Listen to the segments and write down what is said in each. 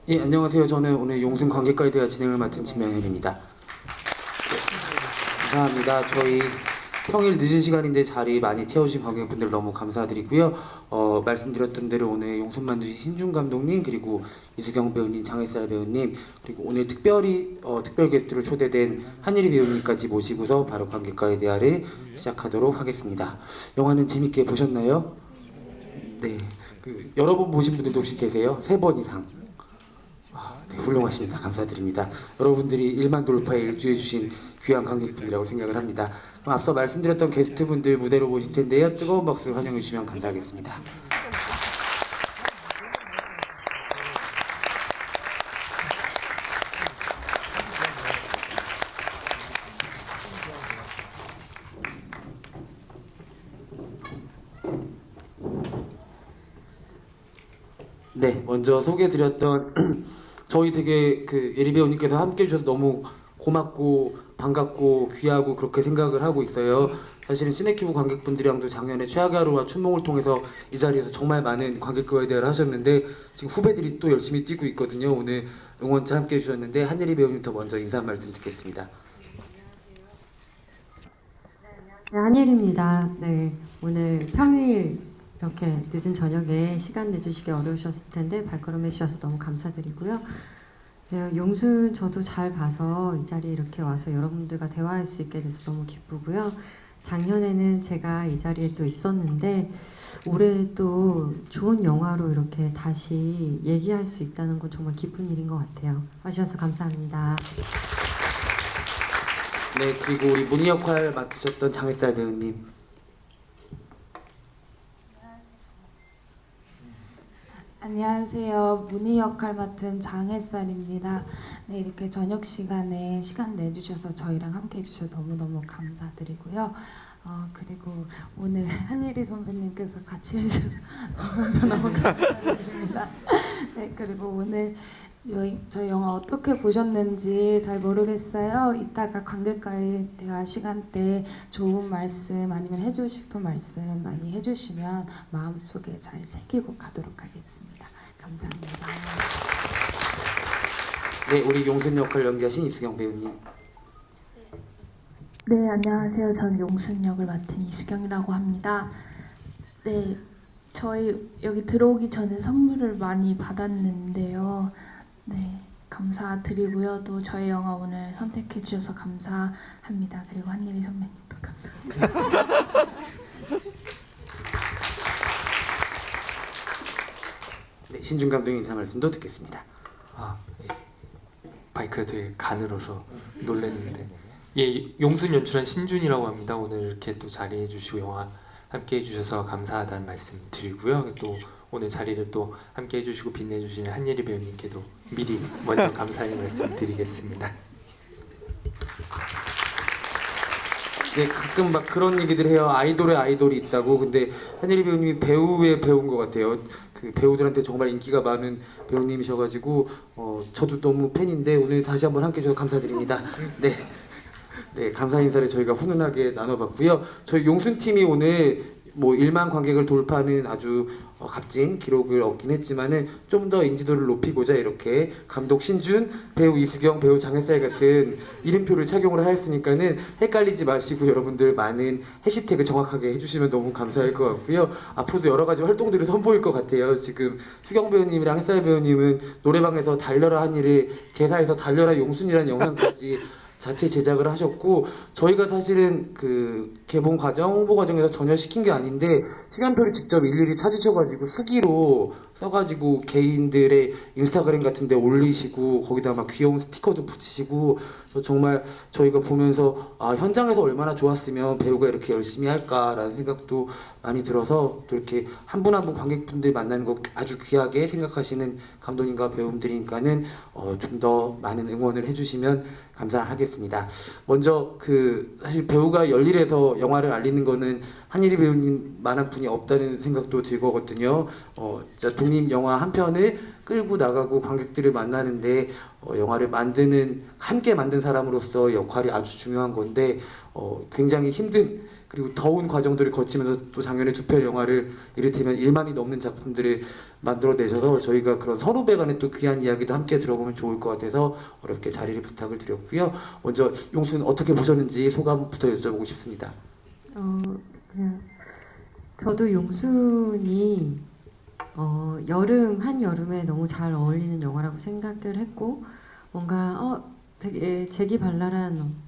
예, 안녕하세요. 저는 오늘 용순 관객과에 대한 진행을 맡은 진명현입니다. 감사합니다. 저희 평일 늦은 시간인데 자리 많이 채워주신 관객분들 너무 감사드리고요. 말씀드렸던 대로 오늘 용순 만두신 신준 감독님, 그리고 이수경 배우님, 장혜살 배우님, 그리고 오늘 특별히 특별 게스트로 초대된 한예리 배우님까지 모시고서 바로 관객과의 대화를 시작하도록 하겠습니다. 영화는 재밌게 보셨나요? 네. 여러 번 보신 분들도 혹시 계세요? 3번 이상. 네, 훌륭하십니다. 감사드립니다. 여러분들이 1만 돌파에 일조해주신 귀한 관객분들이라고 생각을 합니다. 그럼 앞서 말씀드렸던 게스트분들 무대로 모실 텐데요. 뜨거운 박수로 환영해 주시면 감사하겠습니다. 네, 먼저 소개드렸던 저희 되게 예리 배우님께서 함께 해주셔서 너무 고맙고 반갑고 귀하고 그렇게 생각을 하고 있어요. 사실은 시네큐브 관객분들이랑도 작년에 최악의 하루와 춘몽을 통해서 이 자리에서 정말 많은 관객과의 대화를 하셨는데 지금 후배들이 또 열심히 뛰고 있거든요. 오늘 응원차 함께 해주셨는데 한예리 배우님부터 먼저 인사 말씀 듣겠습니다. 네, 한예리입니다. 네, 오늘 평일 이렇게 늦은 저녁에 시간 내주시기 어려우셨을 텐데 발걸음 해주셔서 너무 감사드리고요. 제가 용순 저도 잘 봐서 이 자리에 이렇게 와서 여러분들과 대화할 수 있게 돼서 너무 기쁘고요. 작년에는 제가 이 자리에 또 있었는데 올해 또 좋은 영화로 이렇게 다시 얘기할 수 있다는 건 정말 기쁜 일인 것 같아요. 와주셔서 감사합니다. 네, 그리고 우리 문희 역할 맡으셨던 장혜살 배우님. 안녕하세요. 문희 역할 맡은 장혜살입니다. 네, 이렇게 저녁 시간에 시간 내주셔서 저희랑 함께 해주셔서 너무너무 감사드리고요. 그리고 오늘 한예리 선배님께서 같이 해주셔서 너무 감사드립니다. 네, 그리고 오늘 저희 영화 어떻게 보셨는지 잘 모르겠어요. 이따가 관객과의 대화 시간 때 좋은 말씀 아니면 해주고 싶은 말씀 많이 해주시면 마음속에 잘 새기고 가도록 하겠습니다. 감사합니다. 네, 우리 용순 역할 연기하신 이수경 배우님. 네, 안녕하세요. 전 용순 역을 맡은 이수경이라고 합니다. 네, 저희 여기 들어오기 전에 선물을 많이 받았는데요. 네, 감사드리고요. 또 저희 영화 오늘 선택해 주셔서 감사합니다. 그리고 한예리 선배님도 감사합니다. 네, 신준 감독님 인사 말씀도 듣겠습니다. 마이크가 되게 가늘어서 놀랐는데, 예, 용순 연출한 신준이라고 합니다. 오늘 이렇게 또 자리해 주시고 영화 함께 해주셔서 감사하다는 말씀 드리고요. 또 오늘 자리를 또 함께 해주시고 빛내주시는 한예리 배우님께도 미리 먼저 감사의 말씀 드리겠습니다. 네, 가끔 막 그런 얘기들 해요. 아이돌의 아이돌이 있다고. 근데 한예리 배우님이 배우의 배우인 것 같아요. 배우들한테 정말 인기가 많은 배우님이셔가지고 저도 너무 팬인데 오늘 다시 한번 함께 해주셔서 감사드립니다. 네. 네, 감사 인사를 저희가 훈훈하게 나눠봤고요. 저희 용순팀이 오늘 1만 관객을 돌파하는 아주 값진 기록을 얻긴 했지만은 좀 더 인지도를 높이고자 이렇게 감독 신준, 배우 이수경, 배우 장혜살 같은 이름표를 착용을 하였으니까는 헷갈리지 마시고 여러분들 많은 해시태그 정확하게 해주시면 너무 감사할 것 같고요. 앞으로도 여러 가지 활동들을 선보일 것 같아요. 지금 수경 배우님이랑 혜살 배우님은 노래방에서 달려라 한이를 개사해서 달려라 용순이라는 영상까지 자체 제작을 하셨고 저희가 사실은 개봉 과정, 홍보 과정에서 전혀 시킨 게 아닌데 시간표를 직접 일일이 찾으셔가지고 수기로 써가지고 개인들의 인스타그램 같은 데 올리시고 거기다 막 귀여운 스티커도 붙이시고 정말 저희가 보면서 현장에서 얼마나 좋았으면 배우가 이렇게 열심히 할까라는 생각도 많이 들어서 또 이렇게 한 분 한 분 관객분들 만나는 거 아주 귀하게 생각하시는 감독님과 배우님들이니까는 좀 더 많은 응원을 해주시면 감사하겠습니다. 먼저 사실 배우가 열일해서 영화를 알리는 거는 한예리 배우님만 한 분이 없다는 생각도 들거든요. 진짜 독립 영화 한 편을 끌고 나가고 관객들을 만나는데 영화를 함께 만든 사람으로서 역할이 아주 중요한 건데 굉장히 힘든 그리고 더운 과정들을 거치면서 또 작년에 두 편 영화를 이를테면 1만이 넘는 작품들을 만들어내셔서 저희가 그런 선후배 간의 또 귀한 이야기도 함께 들어보면 좋을 것 같아서 어렵게 자리를 부탁을 드렸고요. 먼저 용순 어떻게 보셨는지 소감부터 여쭤보고 싶습니다. 그냥 저도 용순이 여름 한여름에 너무 잘 어울리는 영화라고 생각을 했고 뭔가 되게 재기발랄한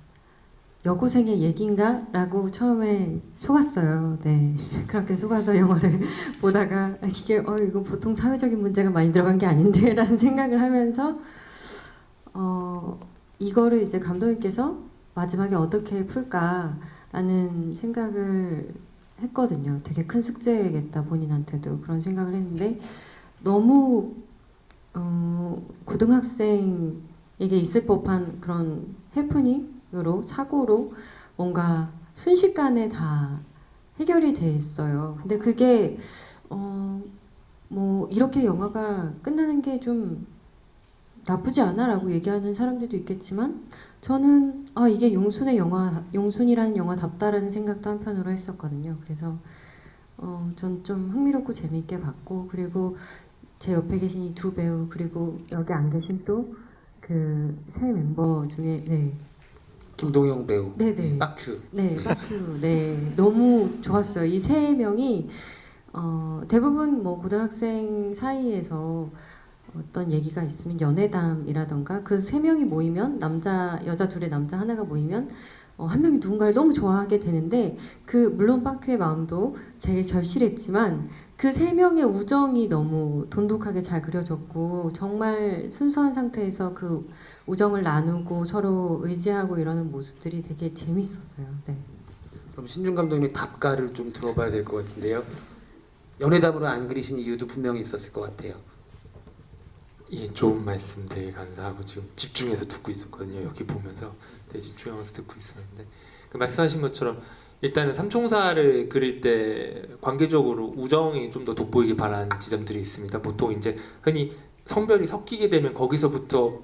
여고생의 얘기인가? 라고 처음에 속았어요. 네. 그렇게 속아서 영화를 보다가 이게 이거 보통 사회적인 문제가 많이 들어간 게 아닌데 라는 생각을 하면서 이거를 이제 감독님께서 마지막에 어떻게 풀까라는 생각을 했거든요. 되게 큰 숙제겠다 본인한테도 그런 생각을 했는데 너무 고등학생에게 있을 법한 그런 해프닝으로 사고로 뭔가 순식간에 다 해결이 돼 있어요. 근데 그게 뭐 이렇게 영화가 끝나는 게 좀 나쁘지 않아라고 얘기하는 사람들도 있겠지만 저는 이게 용순이라는 영화답다라는 생각도 한편으로 했었거든요. 그래서 전 좀 흥미롭고 재미있게 봤고 그리고 제 옆에 계신 이 두 배우 그리고 여기 안 계신 또 그 새 멤버 중에 김동영 배우, 네네 빠큐. 빠큐 너무 좋았어요. 이 세 명이 대부분 뭐 고등학생 사이에서 어떤 얘기가 있으면 연애담이라던가 그 세 명이 모이면 여자 둘에 남자 하나가 모이면 한 명이 누군가를 너무 좋아하게 되는데 물론 빠큐의 마음도 되게 절실했지만 그 세 명의 우정이 너무 돈독하게 잘 그려졌고 정말 순수한 상태에서 그 우정을 나누고 서로 의지하고 이러는 모습들이 되게 재밌었어요. 네. 그럼 신준 감독님의 답가를 좀 들어봐야 될 것 같은데요. 연애담으로 안 그리신 이유도 분명히 있었을 것 같아요. 예, 좋은 말씀 되게 감사하고 지금 집중해서 듣고 있었거든요. 여기 보면서 되게 집중해서 듣고 있었는데 그 말씀하신 것처럼 일단은 삼총사를 그릴 때 관계적으로 우정이 좀 더 돋보이게 바라는 지점들이 있습니다. 보통 이제 흔히 성별이 섞이게 되면 거기서부터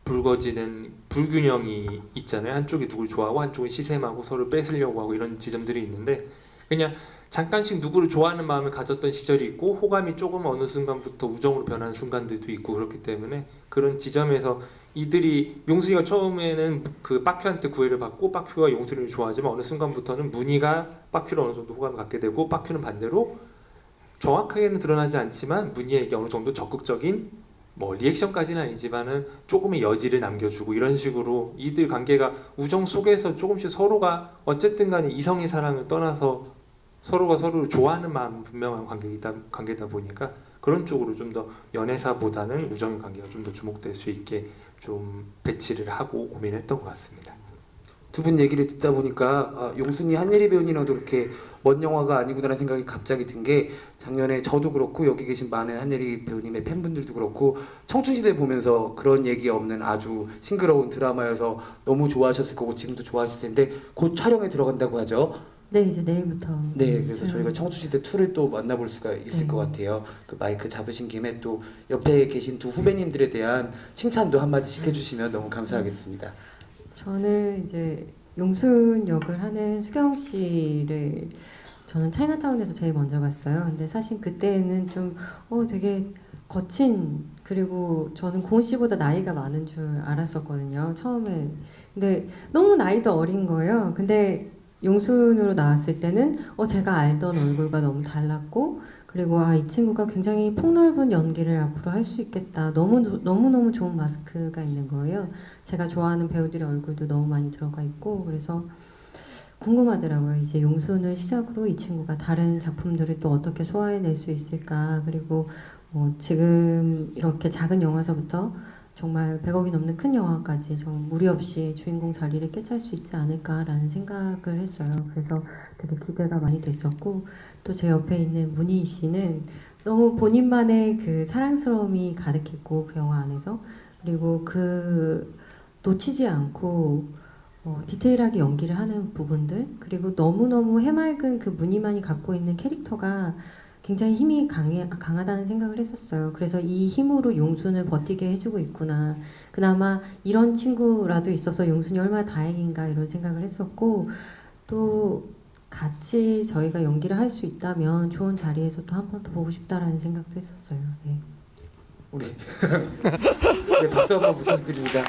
불거지는 불균형이 있잖아요. 한쪽이 누굴 좋아하고 한쪽은 시샘하고 서로 뺏으려고 하고 이런 지점들이 있는데 그냥 잠깐씩 누구를 좋아하는 마음을 가졌던 시절이 있고 호감이 조금 어느 순간부터 우정으로 변하는 순간들도 있고 그렇기 때문에 그런 지점에서 이들이 용순이가 처음에는 그 빠큐한테 구애를 받고 빠큐가 용순이를 좋아하지만 어느 순간부터는 문희가 빠큐를 어느 정도 호감을 갖게 되고 빠큐는 반대로 정확하게는 드러나지 않지만 문희에게 어느 정도 적극적인 뭐 리액션까지는 아니지만은 조금의 여지를 남겨주고 이런 식으로 이들 관계가 우정 속에서 조금씩 서로가 어쨌든 간에 이성의 사랑을 떠나서 서로가 서로를 좋아하는 마음 분명한 관계다 보니까 그런 쪽으로 좀 더 연애사보다는 우정의 관계가 좀 더 주목될 수 있게 좀 배치를 하고 고민했던 것 같습니다. 두 분 얘기를 듣다 보니까 용순이 한예리 배우님하고도 그렇게 먼 영화가 아니구나라는 생각이 갑자기 든 게 작년에 저도 그렇고 여기 계신 많은 한예리 배우님의 팬분들도 그렇고 청춘시대 보면서 그런 얘기 없는 아주 싱그러운 드라마여서 너무 좋아하셨을 거고 지금도 좋아하실 텐데 곧 촬영에 들어간다고 하죠. 네 이제 내일부터 네, 그래서 저희가 청춘시대 2를 또 만나볼 수가 있을 네. 것 같아요. 그 마이크 잡으신 김에 또 옆에 계신 두 후배님들에 대한 칭찬도 한마디씩 해주시면 너무 감사하겠습니다. 저는 이제 용순 역을 하는 수경 씨를 저는 차이나타운에서 제일 먼저 봤어요. 근데 사실 그때는 좀 되게 거친 그리고 저는 고은 씨보다 나이가 많은 줄 알았었거든요. 처음에. 근데 너무 나이도 어린 거예요. 근데 용순으로 나왔을 때는 제가 알던 얼굴과 너무 달랐고 그리고 이 친구가 굉장히 폭넓은 연기를 앞으로 할 수 있겠다. 너무 좋은 마스크가 있는 거예요. 제가 좋아하는 배우들의 얼굴도 너무 많이 들어가 있고 그래서 궁금하더라고요. 이제 용순을 시작으로 이 친구가 다른 작품들을 또 어떻게 소화해낼 수 있을까. 그리고 지금 이렇게 작은 영화서부터 정말 100억이 넘는 큰 영화까지 좀 무리 없이 주인공 자리를 꿰찰 수 있지 않을까라는 생각을 했어요. 그래서 되게 기대가 많이 됐었고 또 제 옆에 있는 문희 씨는 너무 본인만의 그 사랑스러움이 가득했고 그 영화 안에서 그리고 놓치지 않고 디테일하게 연기를 하는 부분들 그리고 너무너무 해맑은 그 문희만이 갖고 있는 캐릭터가 굉장히 힘이 강하다는 생각을 했었어요. 그래서 이 힘으로 용순을 버티게 해주고 있구나. 그나마 이런 친구라도 있어서 용순이 얼마나 다행인가 이런 생각을 했었고 또 같이 저희가 연기를 할 수 있다면 좋은 자리에서 또 한 번 더 보고 싶다라는 생각도 했었어요. 네. 우리 네, 박수 한번 부탁드립니다.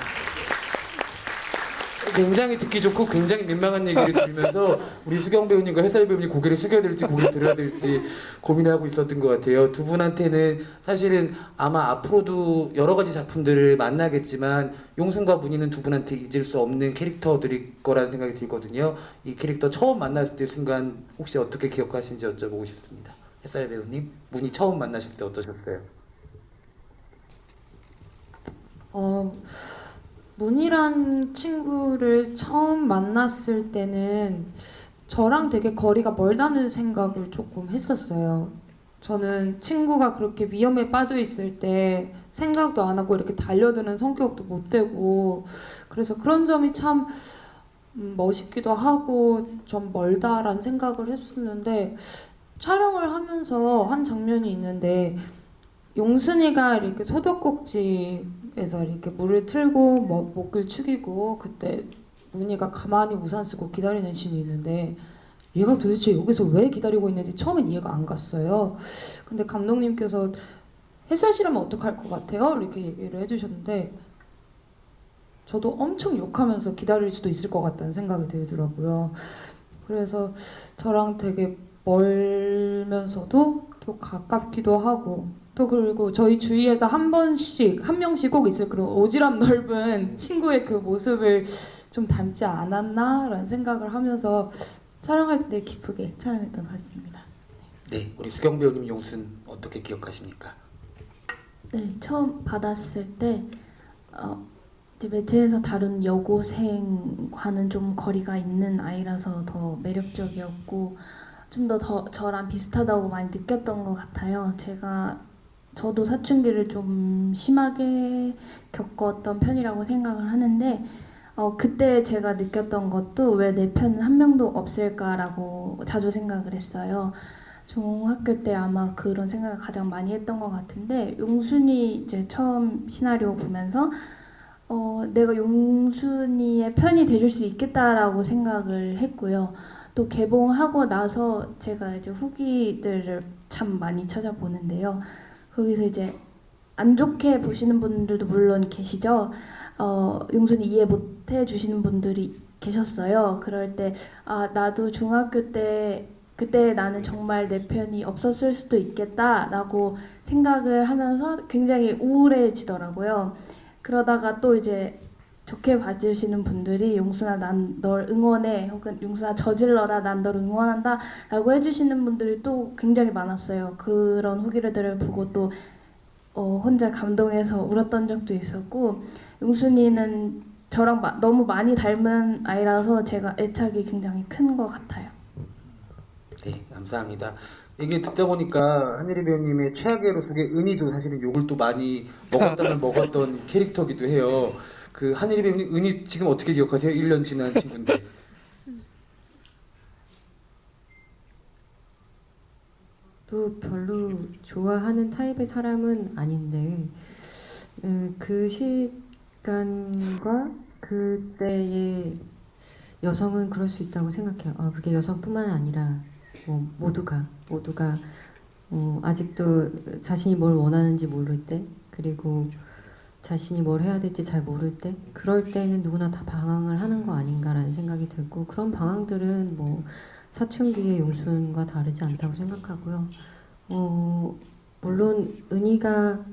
굉장히 듣기 좋고 굉장히 민망한 얘기를 들으면서 우리 수경 배우님과 햇살 배우님 고개를 숙여야 될지 고개를 들어야 될지 고민하고 있었던 것 같아요. 두 분한테는 사실은 아마 앞으로도 여러 가지 작품들을 만나겠지만 용순과 문희는 두 분한테 잊을 수 없는 캐릭터들일 거라는 생각이 들거든요. 이 캐릭터 처음 만났을 때 순간 혹시 어떻게 기억하시는지 여쭤보고 싶습니다. 햇살 배우님, 문희 처음 만나실 때 어떠셨어요? 문이란 친구를 처음 만났을 때는 저랑 되게 거리가 멀다는 생각을 조금 했었어요. 저는 친구가 그렇게 위험에 빠져 있을 때 생각도 안 하고 이렇게 달려드는 성격도 못 되고 그래서 그런 점이 참 멋있기도 하고 좀 멀다라는 생각을 했었는데 촬영을 하면서 한 장면이 있는데 용순이가 이렇게 소독꼭지에서 이렇게 물을 틀고 목을 축이고 그때 문희가 가만히 우산 쓰고 기다리는 씬이 있는데 얘가 도대체 여기서 왜 기다리고 있는지 처음엔 이해가 안 갔어요. 근데 감독님께서 햇살 씨라면 어떡할 것 같아요? 이렇게 얘기를 해주셨는데 저도 엄청 욕하면서 기다릴 수도 있을 것 같다는 생각이 들더라고요. 그래서 저랑 되게 멀면서도 또 가깝기도 하고 또 그리고 저희 주위에서 한 명씩 꼭 있을 그런 오지랖 넓은 친구의 그 모습을 좀 닮지 않았나라는 생각을 하면서 촬영할 때 되게 기쁘게 촬영했던 것 같습니다. 네, 우리 수경 배우님 용순 어떻게 기억하십니까? 네, 처음 받았을 때 이제 매체에서 다룬 여고생과는 좀 거리가 있는 아이라서 더 매력적이었고 좀 더 저랑 비슷하다고 많이 느꼈던 것 같아요. 저도 사춘기를 좀 심하게 겪었던 편이라고 생각을 하는데 그때 제가 느꼈던 것도 왜 내 편은 한 명도 없을까라고 자주 생각을 했어요. 중학교 때 아마 그런 생각을 가장 많이 했던 것 같은데 용순이 이제 처음 시나리오 보면서 내가 용순이의 편이 돼줄 수 있겠다라고 생각을 했고요. 또 개봉하고 나서 제가 이제 후기들을 참 많이 찾아보는데요. 거기서 이제 안 좋게 보시는 분들도 물론 계시죠. 용순이 이해 못 해주시는 분들이 계셨어요. 그럴 때 나도 중학교 때 그때 나는 정말 내 편이 없었을 수도 있겠다라고 생각을 하면서 굉장히 우울해지더라고요. 그러다가 또 이제 좋게 봐주시는 분들이 용순아 난 널 응원해 혹은 용순아 저질러라 난 널 응원한다 라고 해주시는 분들이 또 굉장히 많았어요. 그런 후기들을 보고 또 혼자 감동해서 울었던 적도 있었고 용순이는 저랑 너무 많이 닮은 아이라서 제가 애착이 굉장히 큰 것 같아요. 네, 감사합니다. 이게 듣다 보니까 한예리 배우님의 최악의 속의 은희도 사실은 욕을 또 많이 먹었다면 먹었던 캐릭터기도 해요. 그 한예리 배우님 은희 지금 어떻게 기억하세요? 1년 지난 친구인데. 또 별로 좋아하는 타입의 사람은 아닌데 그 시간과 그때의 여성은 그럴 수 있다고 생각해요. 그게 여성뿐만 아니라 모두가 아직도 자신이 뭘 원하는지 모를 때 그리고 자신이 뭘 해야 될지 잘 모를 때 그럴 때는 누구나 다 방황을 하는 거 아닌가라는 생각이 들고 그런 방황들은 사춘기의 용순과 다르지 않다고 생각하고요. 물론 은희가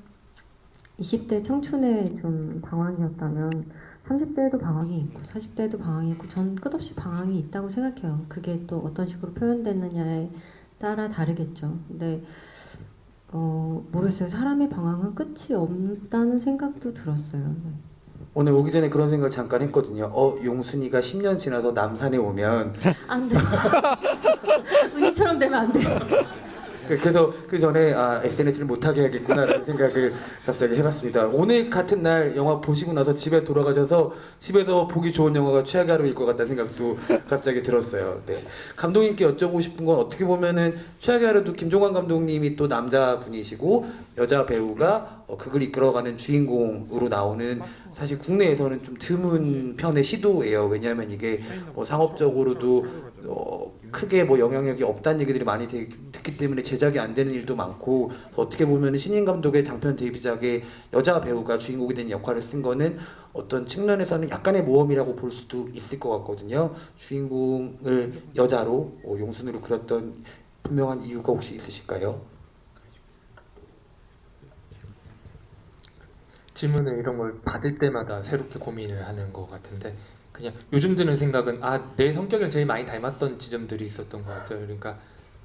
20대 청춘의 좀 방황이었다면 30대에도 방황이 있고 40대에도 방황이 있고 전 끝없이 방황이 있다고 생각해요. 그게 또 어떤 식으로 표현되느냐에 따라 다르겠죠. 근데 모르겠어요. 사람의 방황은 끝이 없다는 생각도 들었어요. 네. 오늘 오기 전에 그런 생각 잠깐 했거든요. 용순이가 10년 지나서 남산에 오면 안 돼. 은희처럼 되면 안 돼. 그래서 그 전에 SNS를 못하게 해야겠구나라는 생각을 갑자기 해봤습니다. 오늘 같은 날 영화 보시고 나서 집에 돌아가셔서 집에서 보기 좋은 영화가 최악의 하루일 것 같다는 생각도 갑자기 들었어요. 네. 감독님께 여쭤보고 싶은 건 어떻게 보면은 최악의 하루도 김종관 감독님이 또 남자분이시고 여자 배우가 그걸 이끌어가는 주인공으로 나오는 사실 국내에서는 좀 드문 편의 시도예요. 왜냐하면 이게 상업적으로도 크게 영향력이 없다는 얘기들이 많이 듣기 때문에 제작이 안 되는 일도 많고 어떻게 보면 신인 감독의 장편 데뷔작에 여자 배우가 주인공이 된 역할을 쓴 거는 어떤 측면에서는 약간의 모험이라고 볼 수도 있을 것 같거든요. 주인공을 여자로 용순으로 그렸던 분명한 이유가 혹시 있으실까요? 질문을 이런 걸 받을 때마다 새롭게 고민을 하는 것 같은데 그냥 요즘 드는 생각은 내 성격을 제일 많이 닮았던 지점들이 있었던 것 같아요. 그러니까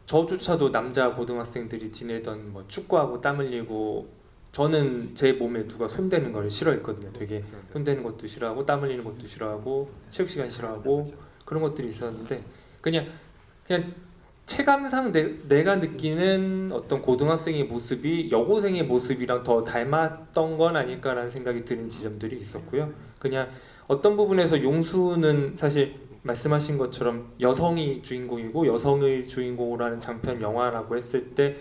저조차도 남자 고등학생들이 지내던 축구하고 땀 흘리고 저는 제 몸에 누가 손대는 걸 싫어했거든요. 되게 손대는 것도 싫어하고 땀 흘리는 것도 싫어하고 체육 시간 싫어하고 그런 것들이 있었는데 그냥 체감상 내가 느끼는 어떤 고등학생의 모습이 여고생의 모습이랑 더 닮았던 건 아닐까라는 생각이 드는 지점들이 있었고요. 그냥 어떤 부분에서 용수는 사실 말씀하신 것처럼 여성이 주인공이고 여성의 주인공으로 하는 장편 영화라고 했을 때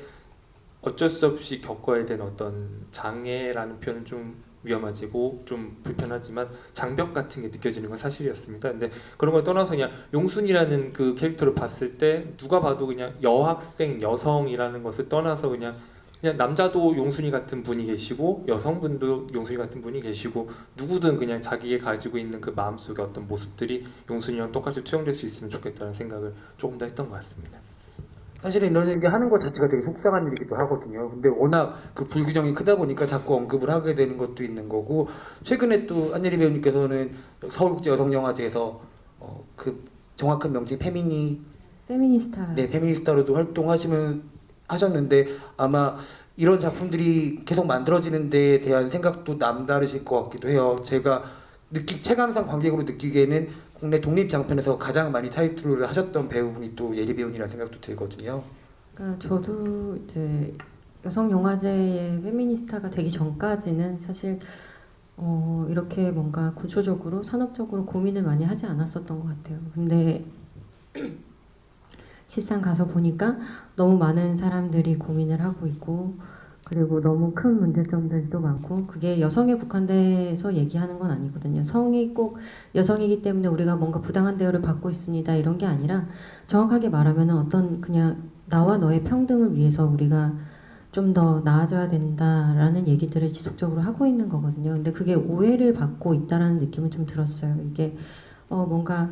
어쩔 수 없이 겪어야 되는 어떤 장애라는 표현은 좀 위험하지고 좀 불편하지만 장벽 같은 게 느껴지는 건 사실이었습니다. 근데 그런 걸 떠나서 그냥 용순이라는 그 캐릭터를 봤을 때 누가 봐도 그냥 여학생 여성이라는 것을 떠나서 그냥 남자도 용순이 같은 분이 계시고 여성분도 용순이 같은 분이 계시고 누구든 그냥 자기가 가지고 있는 그 마음속의 어떤 모습들이 용순이랑 똑같이 투영될 수 있으면 좋겠다는 생각을 조금 더 했던 것 같습니다. 사실은 이런 얘기 하는 것 자체가 되게 속상한 일이기도 하거든요. 근데 워낙 그 불균형이 크다 보니까 자꾸 언급을 하게 되는 것도 있는 거고 최근에 또 한예리 배우님께서는 서울국제여성영화제에서 그 정확한 명칭 페미니스타. 네, 페미니스타로도 하셨는데 아마 이런 작품들이 계속 만들어지는 데에 대한 생각도 남다르실 것 같기도 해요. 제가 체감상 관객으로 느끼기에는 국내 독립 장편에서 가장 많이 타이틀을 하셨던 배우분이 또 예리 배우님이라는 생각도 들거든요. 그러니까 저도 이제 여성 영화제의 페미니스타가 되기 전까지는 사실 이렇게 뭔가 구조적으로 산업적으로 고민을 많이 하지 않았었던 것 같아요. 근데 실상 가서 보니까 너무 많은 사람들이 고민을 하고 있고 그리고 너무 큰 문제점들도 많고 그게 여성에 국한돼서 얘기하는 건 아니거든요. 성이 꼭 여성이기 때문에 우리가 뭔가 부당한 대우를 받고 있습니다. 이런 게 아니라 정확하게 말하면 어떤 그냥 나와 너의 평등을 위해서 우리가 좀 더 나아져야 된다라는 얘기들을 지속적으로 하고 있는 거거든요. 근데 그게 오해를 받고 있다라는 느낌은 좀 들었어요. 이게 뭔가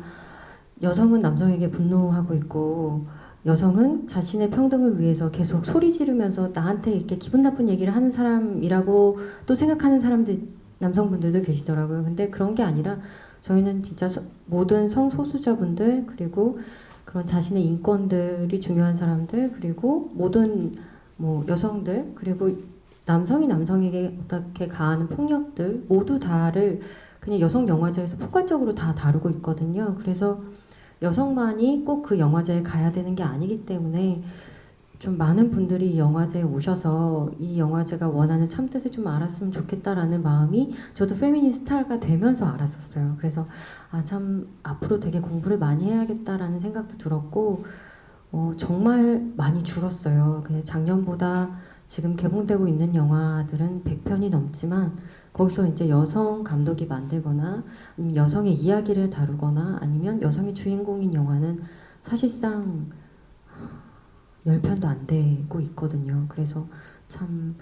여성은 남성에게 분노하고 있고 여성은 자신의 평등을 위해서 계속 소리 지르면서 나한테 이렇게 기분 나쁜 얘기를 하는 사람이라고 또 생각하는 사람들 남성분들도 계시더라고요. 근데 그런 게 아니라 저희는 진짜 모든 성소수자분들 그리고 그런 자신의 인권들이 중요한 사람들 그리고 모든 여성들 그리고 남성이 남성에게 어떻게 가하는 폭력들 모두 다를 그냥 여성 영화제에서 포괄적으로 다 다루고 있거든요. 그래서 여성만이 꼭 그 영화제에 가야 되는 게 아니기 때문에 좀 많은 분들이 이 영화제에 오셔서 이 영화제가 원하는 참뜻을 좀 알았으면 좋겠다라는 마음이 저도 페미니스타가 되면서 알았었어요. 그래서 참 앞으로 되게 공부를 많이 해야겠다라는 생각도 들었고 정말 많이 줄었어요. 작년보다 지금 개봉되고 있는 영화들은 100편이 넘지만 거기서 이제 여성 감독이 만들거나 아니면 여성의 이야기를 다루거나 아니면 여성이 주인공인 영화는 사실상 10편도 안 되고 있거든요. 그래서 참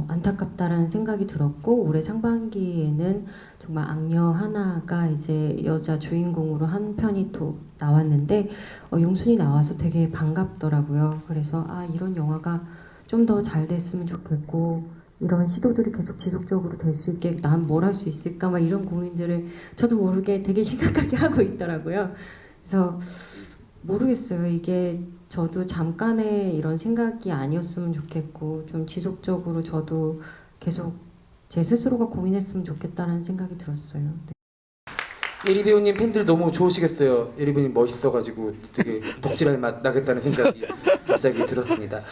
안타깝다라는 생각이 들었고 올해 상반기에는 정말 악녀 하나가 이제 여자 주인공으로 한 편이 또 나왔는데 용순이 나와서 되게 반갑더라고요. 그래서 이런 영화가 좀 더 잘 됐으면 좋겠고 이런 시도들이 계속 지속적으로 될 수 있게 난 뭘 할 수 있을까 막 이런 고민들을 저도 모르게 되게 심각하게 하고 있더라고요. 그래서 모르겠어요. 이게 저도 잠깐의 이런 생각이 아니었으면 좋겠고 좀 지속적으로 저도 계속 제 스스로가 고민했으면 좋겠다는 생각이 들었어요. 네. 예리 배우님 팬들 너무 좋으시겠어요. 예리 배우님 멋있어가지고 되게 덕질할 맛 나겠다는 생각이 갑자기 들었습니다.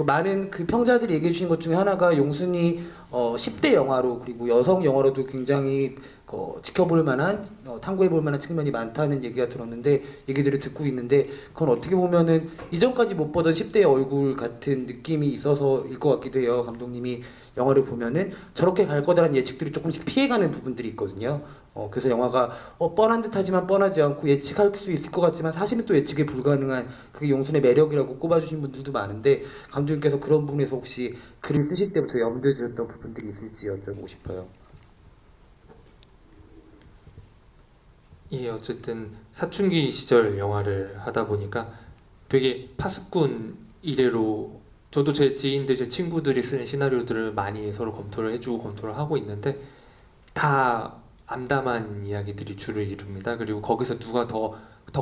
많은 그 평자들이 얘기해 주신 것 중에 하나가 용순이 10대 영화로 그리고 여성 영화로도 굉장히 지켜볼 만한 탐구해 볼 만한 측면이 많다는 얘기가 들었는데 얘기들을 듣고 있는데 그건 어떻게 보면은 이전까지 못 보던 10대의 얼굴 같은 느낌이 있어서일 것 같기도 해요. 감독님이 영화를 보면은 저렇게 갈 거다라는 예측들이 조금씩 피해가는 부분들이 있거든요. 그래서 영화가 뻔한 듯하지만 뻔하지 않고 예측할 수 있을 것 같지만 사실은 또 예측이 불가능한 그게 용순의 매력이라고 꼽아주신 분들도 많은데 감독님께서 그런 부분에서 혹시 글을 쓰실 때부터 염두에 두셨던 부분들이 있을지 여쭤보고 싶어요. 예, 어쨌든 사춘기 시절 영화를 하다 보니까 되게 파수꾼 이래로 저도 제 지인들, 제 친구들이 쓰는 시나리오들을 많이 서로 검토를 해주고 검토를 하고 있는데 다 암담한 이야기들이 주를 이룹니다. 그리고 거기서 누가 더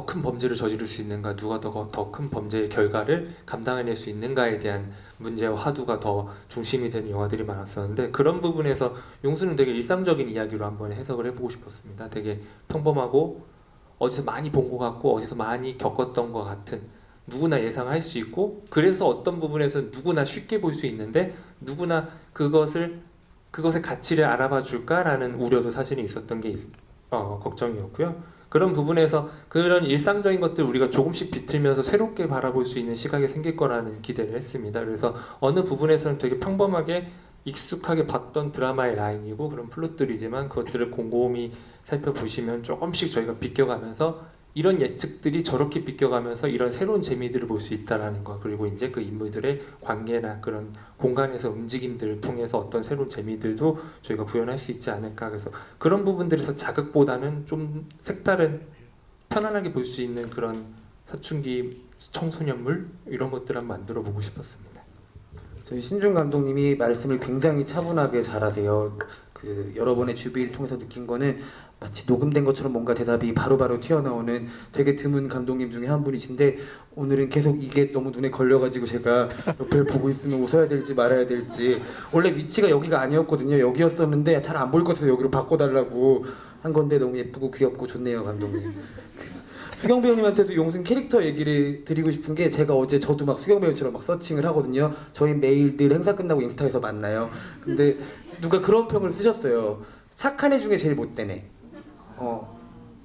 큰 범죄를 저지를 수 있는가, 누가 더 큰 범죄의 결과를 감당해낼 수 있는가에 대한 문제와 화두가 더 중심이 되는 영화들이 많았었는데 그런 부분에서 용수는 되게 일상적인 이야기로 한번 해석을 해보고 싶었습니다. 되게 평범하고 어디서 많이 본 것 같고 어디서 많이 겪었던 것 같은 누구나 예상할 수 있고 그래서 어떤 부분에서 누구나 쉽게 볼 수 있는데 누구나 그것의 가치를 알아봐 줄까라는 우려도 사실은 있었던 게 걱정이었고요. 그런 부분에서 그런 일상적인 것들 우리가 조금씩 비틀면서 새롭게 바라볼 수 있는 시각이 생길 거라는 기대를 했습니다. 그래서 어느 부분에서는 되게 평범하게 익숙하게 봤던 드라마의 라인이고 그런 플롯들이지만 그것들을 곰곰이 살펴보시면 조금씩 저희가 비껴가면서 이런 예측들이 저렇게 비껴가면서 이런 새로운 재미들을 볼 수 있다라는 거 그리고 이제 그 인물들의 관계나 그런 공간에서 움직임들을 통해서 어떤 새로운 재미들도 저희가 구현할 수 있지 않을까 그래서 그런 부분들에서 자극보다는 좀 색다른 편안하게 볼 수 있는 그런 사춘기 청소년물 이런 것들을 한번 만들어 보고 싶었습니다. 저희 신중 감독님이 말씀을 굉장히 차분하게 잘하세요. 그 여러 번의 주비를 통해서 느낀 거는 마치 녹음된 것처럼 뭔가 대답이 바로바로 튀어나오는 되게 드문 감독님 중에 한 분이신데 오늘은 계속 이게 너무 눈에 걸려가지고 제가 옆을 보고 있으면 웃어야 될지 말아야 될지 원래 위치가 여기가 아니었거든요. 여기였었는데 잘 안 보일 것 같아서 여기로 바꿔달라고 한 건데 너무 예쁘고 귀엽고 좋네요 감독님. 수경 배우님한테도 용순 캐릭터 얘기를 드리고 싶은 게 제가 어제 저도 막 수경 배우처럼 막 서칭을 하거든요. 저희 매일 늘 행사 끝나고 인스타에서 만나요. 근데 누가 그런 평을 쓰셨어요. 착한 애 중에 제일 못된 애.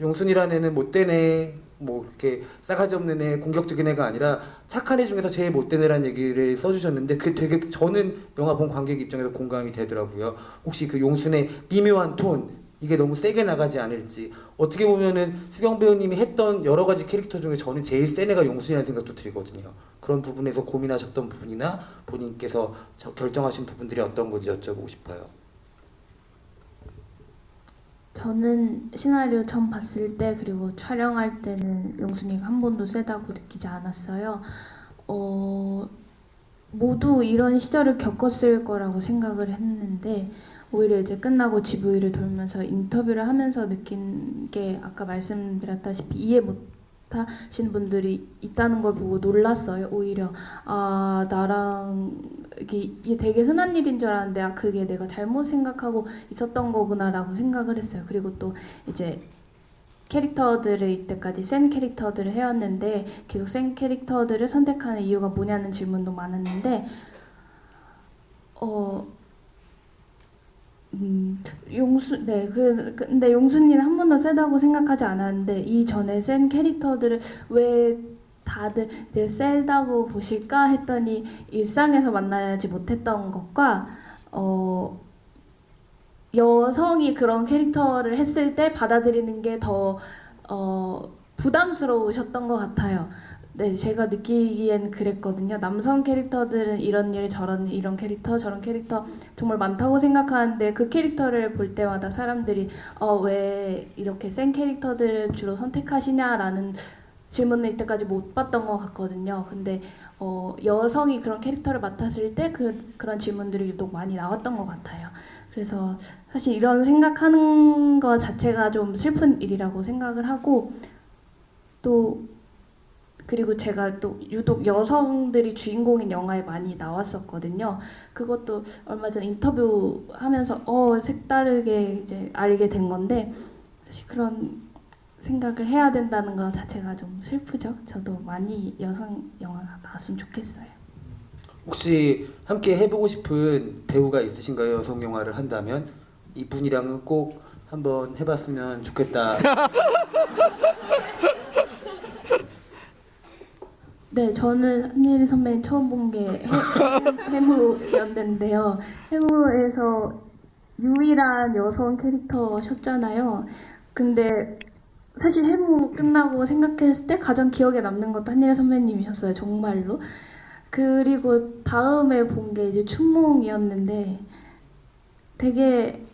용순이라는 애는 못된 애, 뭐 이렇게 싸가지 없는 애, 공격적인 애가 아니라 착한 애 중에서 제일 못된 애라는 얘기를 써주셨는데 그게 되게 저는 영화 본 관객 입장에서 공감이 되더라고요. 혹시 그 용순의 미묘한 톤 이게 너무 세게 나가지 않을지 어떻게 보면은 수경 배우님이 했던 여러 가지 캐릭터 중에 저는 제일 센 애가 용순이라는 생각도 들거든요. 그런 부분에서 고민하셨던 부분이나 본인께서 결정하신 부분들이 어떤 건지 여쭤보고 싶어요. 저는 시나리오 처음 봤을 때 그리고 촬영할 때는 용순이가 한 번도 세다고 느끼지 않았어요. 모두 이런 시절을 겪었을 거라고 생각을 했는데 오히려 이제 끝나고 GV를 돌면서 인터뷰를 하면서 느낀 게 아까 말씀드렸다시피 이해 못하신 분들이 있다는 걸 보고 놀랐어요. 오히려 나랑 이게 되게 흔한 일인 줄 알았는데 그게 내가 잘못 생각하고 있었던 거구나라고 생각을 했어요. 그리고 또 이제 캐릭터들을 이때까지 센 캐릭터들을 해왔는데 계속 센 캐릭터들을 선택하는 이유가 뭐냐는 질문도 많았는데 근데 용순이는 한 번도 세다고 생각하지 않았는데 이 전에 센 캐릭터들을 왜 다들 이제 세다고 보실까 했더니 일상에서 만나지 못했던 것과 여성이 그런 캐릭터를 했을 때 받아들이는 게 더 부담스러우셨던 것 같아요. 네, 제가 느끼기엔 그랬거든요. 남성 캐릭터들은 이런 일 저런 이런 캐릭터 저런 캐릭터 정말 많다고 생각하는데 그 캐릭터를 볼 때마다 사람들이 왜 이렇게 센 캐릭터들을 주로 선택하시냐라는 질문을 이때까지 못 받던 것 같거든요. 근데 여성이 그런 캐릭터를 맡았을 때 그런 질문들이 유독 많이 나왔던 것 같아요. 그래서 사실 이런 생각하는 것 자체가 좀 슬픈 일이라고 생각을 하고 또 그리고 제가 또 유독 여성들이 주인공인 영화에 많이 나왔었거든요. 그것도 얼마 전 인터뷰하면서 색다르게 이제 알게 된 건데 사실 그런 생각을 해야 된다는 것 자체가 좀 슬프죠. 저도 많이 여성 영화가 나왔으면 좋겠어요. 혹시 함께 해보고 싶은 배우가 있으신가요? 여성 영화를 한다면 이분이랑은 꼭 한번 해봤으면 좋겠다. 네, 저는 한예리 선배님 처음 본 게 해무였는데요. 해무에서 유일한 여성 캐릭터셨잖아요. 근데 사실 해무 끝나고 생각했을 때 가장 기억에 남는 것도 한예리 선배님이셨어요. 정말로. 그리고 다음에 본 게 이제 춘몽이었는데 되게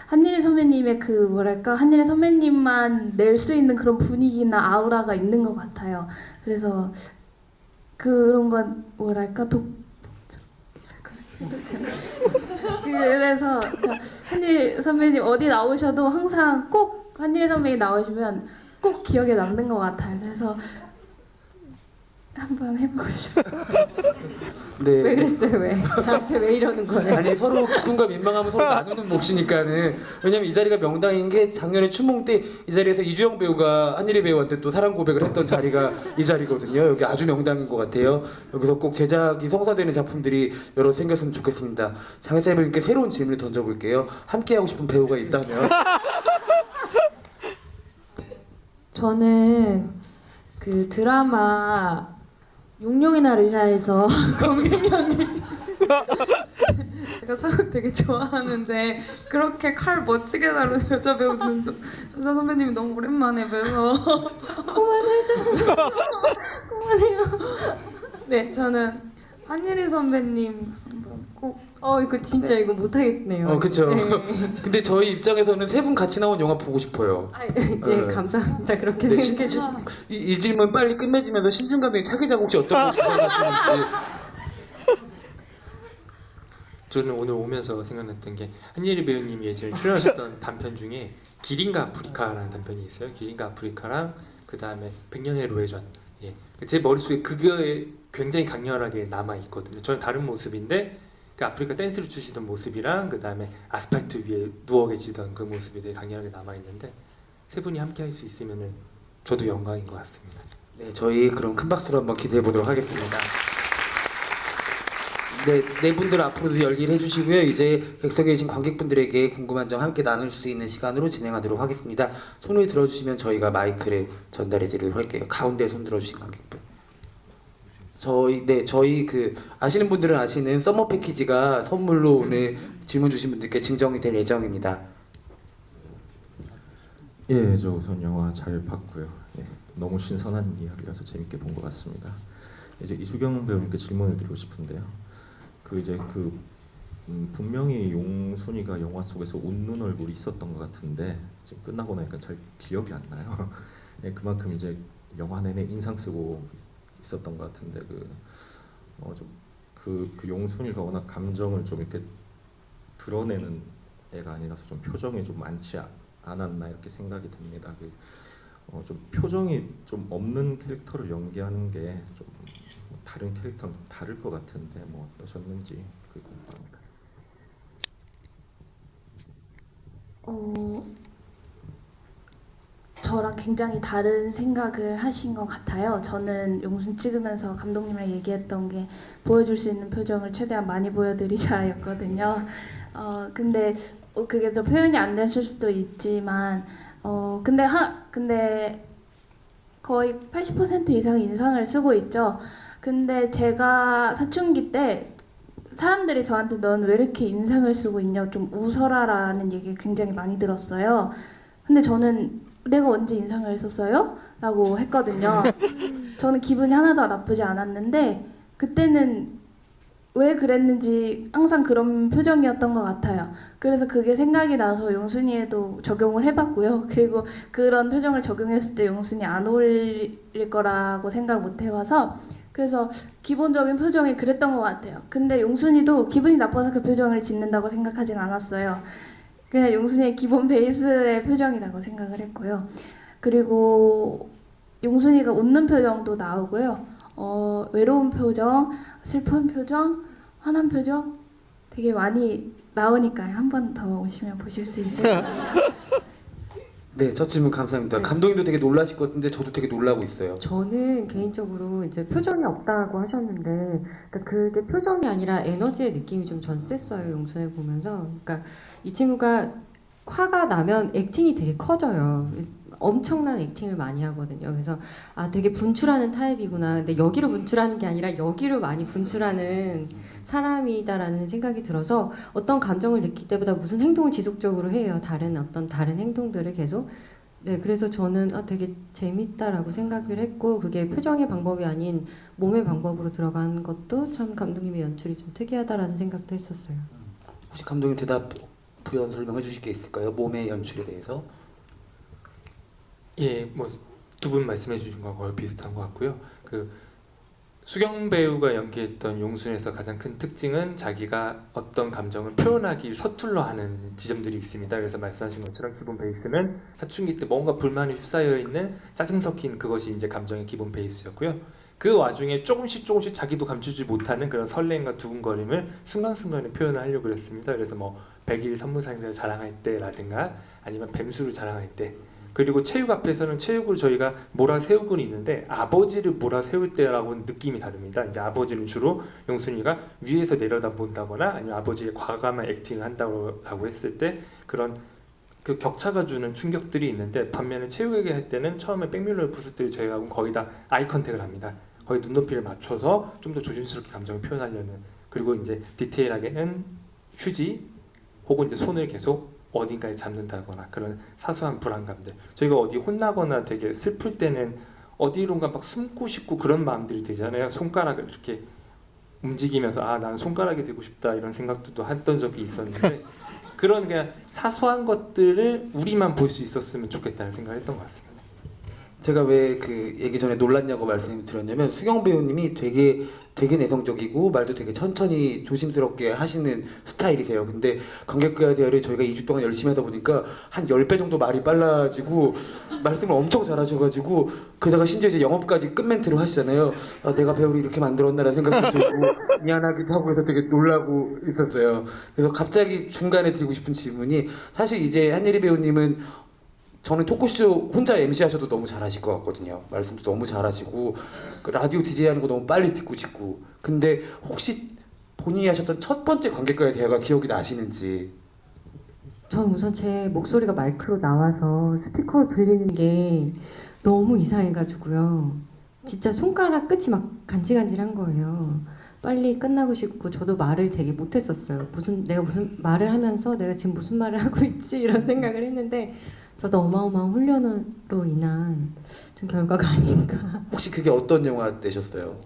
한예리 선배님의 그 뭐랄까 한예리 선배님만 낼 수 있는 그런 분위기나 아우라가 있는 것 같아요. 그래서 그런 건 뭐랄까 그래서 한예리 선배님 어디 나오셔도 항상 꼭 한예리 선배님 나오시면 꼭 기억에 남는 것 같아요. 그래서 한번 해보고 싶어요. 네. 왜 그랬어요? 왜? 나한테 왜 이러는 거예요? 아니 서로 기쁨과 민망함을 서로 나누는 몫이니까는. 왜냐면 이 자리가 명당인 게 작년에 춘몽 때 이 자리에서 이주영 배우가 한예리 배우한테 또 사랑 고백을 했던 자리가 이 자리거든요. 여기 아주 명당인 것 같아요. 여기서 꼭 제작이 성사되는 작품들이 여러 생겼으면 좋겠습니다. 장혜사님께 새로운 질문을 던져볼게요. 함께 하고 싶은 배우가 있다면? 저는 그 드라마 용룡의 나르샤에서 검은형이 제가 사극 되게 좋아하는데 그렇게 칼 멋지게 다루는 여자 배우는 여자 선배님이 너무 오랜만에 뵈서 그만해요. 네, 저는 한예리 선배님 한번 꼭 이거 진짜 이거 못하겠네요. 그쵸. 네. 근데 저희 입장에서는 세 분 같이 나온 영화 보고 싶어요. 네, 감사합니다. 그렇게 네, 생각해 주시. 이 질문 빨리 끝맺으면서 신중 감독님 차기작 혹시 어떤 거 생각하시는지. 저는 오늘 오면서 생각났던 게 한예리 배우님이 예전에 출연하셨던 단편 중에 기린과 아프리카라는 단편이 있어요. 기린과 아프리카랑 그 다음에 백년의 로해전. 예, 제 머릿속에 그게 굉장히 강렬하게 남아 있거든요. 저는 다른 모습인데 그 아프리카 댄스를 추시던 모습이랑 그 다음에 아스팔트 위에 누워 계시던 그 모습이 되게 강렬하게 남아 있는데 세 분이 함께 할 수 있으면은 저도 영광인 것 같습니다. 네, 저희 그럼 큰 박수로 한번 기대해 보도록 하겠습니다. 네 분들 앞으로도 열일해 주시고요. 이제 객석에 계신 관객분들에게 궁금한 점 함께 나눌 수 있는 시간으로 진행하도록 하겠습니다. 손을 들어주시면 저희가 마이크를 전달해 드리도록 할게요. 가운데 손 들어주신 관객분. 저희 그 아시는 분들은 아시는 서머 패키지가 선물로 오늘 질문 주신 분들께 증정이 될 예정입니다. 예, 저 우선 영화 잘 봤고요. 예, 너무 신선한 이야기라서 재밌게 본 것 같습니다. 이제 이수경 배우님께 질문을 드리고 싶은데요. 분명히 용순이가 영화 속에서 웃는 얼굴이 있었던 것 같은데 지금 끝나고 나니까 잘 기억이 안 나요. 예, 그만큼 이제 영화 내내 인상 쓰고 있었던 것 같은데 그 용순이가 워낙 감정을 좀 이렇게 드러내는 애가 아니라서 좀 표정이 좀 많지 않았나 이렇게 생각이 듭니다. 좀 표정이 좀 없는 캐릭터를 연기하는 게 좀 다른 캐릭터랑 좀 다를 것 같은데 어떠셨는지 궁금합니다. 저랑 굉장히 다른 생각을 하신 것 같아요. 저는 용순 찍으면서 감독님이랑 얘기했던 게 보여줄 수 있는 표정을 최대한 많이 보여드리자였거든요. 근데 그게 또 표현이 안 되실 수도 있지만 근데 거의 80% 이상 인상을 쓰고 있죠. 근데 제가 사춘기 때 사람들이 저한테 넌 왜 이렇게 인상을 쓰고 있냐 좀 웃어라라는 얘기를 굉장히 많이 들었어요. 근데 저는 내가 언제 인상을 썼어요? 라고 했거든요. 저는 기분이 하나도 나쁘지 않았는데 그때는 왜 그랬는지 항상 그런 표정이었던 것 같아요. 그래서 그게 생각이 나서 용순이에도 적용을 해봤고요. 그리고 그런 표정을 적용했을 때 용순이 안 어울릴 거라고 생각을 못 해봐서 그래서 기본적인 표정이 그랬던 것 같아요. 근데 용순이도 기분이 나빠서 그 표정을 짓는다고 생각하진 않았어요. 그냥 용순이의 기본 베이스의 표정이라고 생각을 했고요. 그리고 용순이가 웃는 표정도 나오고요. 외로운 표정, 슬픈 표정, 화난 표정 되게 많이 나오니까요. 한 번 더 오시면 보실 수 있을 거예요. 네, 첫 질문 감사합니다. 네. 감독님도 되게 놀라실 것 같은데 저도 되게 놀라고 있어요. 저는 개인적으로 이제 표정이 없다고 하셨는데, 그러니까 그게 표정이 아니라 에너지의 느낌이 좀 전 셌어요. 용순을 보면서. 그러니까 이 친구가 화가 나면 액팅이 되게 커져요. 엄청난 액팅을 많이 하거든요. 그래서 아, 되게 분출하는 타입이구나. 근데 여기로 분출하는 게 아니라 여기로 많이 분출하는 사람이다라는 생각이 들어서 어떤 감정을 느낄 때보다 무슨 행동을 지속적으로 해요. 다른 행동들을 계속. 네, 그래서 저는 되게 재밌다라고 생각을 했고, 그게 표정의 방법이 아닌 몸의 방법으로 들어간 것도 참 감독님의 연출이 좀 특이하다라는 생각도 했었어요. 혹시 감독님 대답 부연 설명해 주실 게 있을까요? 몸의 연출에 대해서? 예, 뭐 두 분 말씀해 주신 거와 거의 비슷한 것 같고요. 그 수경 배우가 연기했던 용순에서 가장 큰 특징은 자기가 어떤 감정을 표현하기 서툴러 하는 지점들이 있습니다. 그래서 말씀하신 것처럼 기본 베이스는 사춘기 때 뭔가 불만이 휩싸여 있는 짜증 섞인 그것이 이제 감정의 기본 베이스였고요. 그 와중에 조금씩 자기도 감추지 못하는 그런 설렘과 두근거림을 순간순간에 표현을 하려고 그랬습니다. 그래서 뭐 100일 선무상을 자랑할 때라든가 아니면 뱀수를 자랑할 때, 그리고 체육 앞에서는 체육을 저희가 몰아세우고는 있는데 아버지를 몰아세울 때라고는 느낌이 다릅니다. 이제 아버지는 주로 용순이가 위에서 내려다본다거나 아니면 아버지의 과감한 액팅을 한다고 했을 때 그런 그 격차가 주는 충격들이 있는데, 반면에 체육에게 할 때는 처음에 백밀러를 부술 때 저희가 거의 다 아이 컨택을 합니다. 거의 눈높이를 맞춰서 좀 더 조심스럽게 감정을 표현하려는, 그리고 이제 디테일하게는 휴지 혹은 이제 손을 계속 어딘가에 잡는다거나 그런 사소한 불안감들, 저희가 어디 혼나거나 되게 슬플 때는 어디론가 막 숨고 싶고 그런 마음들이 들잖아요. 손가락을 이렇게 움직이면서 아, 나는 손가락이 되고 싶다 이런 생각도 했던 적이 있었는데 그런 그냥 사소한 것들을 우리만 볼 수 있었으면 좋겠다는 생각을 했던 것 같습니다. 제가 왜 그 얘기 전에 놀랐냐고 말씀드렸냐면 수경 배우님이 되게 내성적이고 말도 되게 천천히 조심스럽게 하시는 스타일이세요. 근데 관객과의 대화를 저희가 2주 동안 열심히 하다 보니까 한 10배 정도 말이 빨라지고 말씀을 엄청 잘하셔가지고, 그러다가 심지어 이제 영업까지 끝멘트로 하시잖아요. 아, 내가 배우를 이렇게 만들었나라는 생각도 들고 미안하기도 하고 해서 되게 놀라고 있었어요. 그래서 갑자기 중간에 드리고 싶은 질문이, 사실 이제 한예리 배우님은 저는 토크쇼 혼자 MC 하셔도 너무 잘하실 것 같거든요. 말씀도 너무 잘하시고 그 라디오 DJ 하는 거 너무 빨리 듣고 싶고. 근데 혹시 본인이 하셨던 첫 번째 관객과의 대화가 기억이 나시는지? 전 우선 제 목소리가 마이크로 나와서 스피커로 들리는 게 너무 이상해가지고요. 진짜 손가락 끝이 막 간질간질한 거예요. 빨리 끝나고 싶고, 저도 말을 되게 못했었어요. 내가 무슨 말을 하면서 내가 지금 무슨 말을 하고 있지 이런 생각을 했는데, 저도 어마어마한 훈련으로 인한 좀 결과가 아닌가. 혹시 그게 어떤 영화 되셨어요?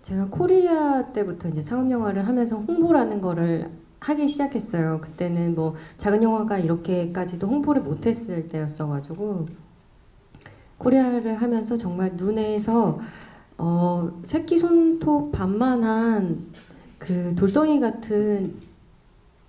제가 코리아 때부터 이제 상업 영화를 하면서 홍보라는 거를 하기 시작했어요. 그때는 뭐 작은 영화가 이렇게까지도 홍보를 못했을 때였어가지고, 코리아를 하면서 정말 눈에서 새끼 손톱 반만한 그 돌덩이 같은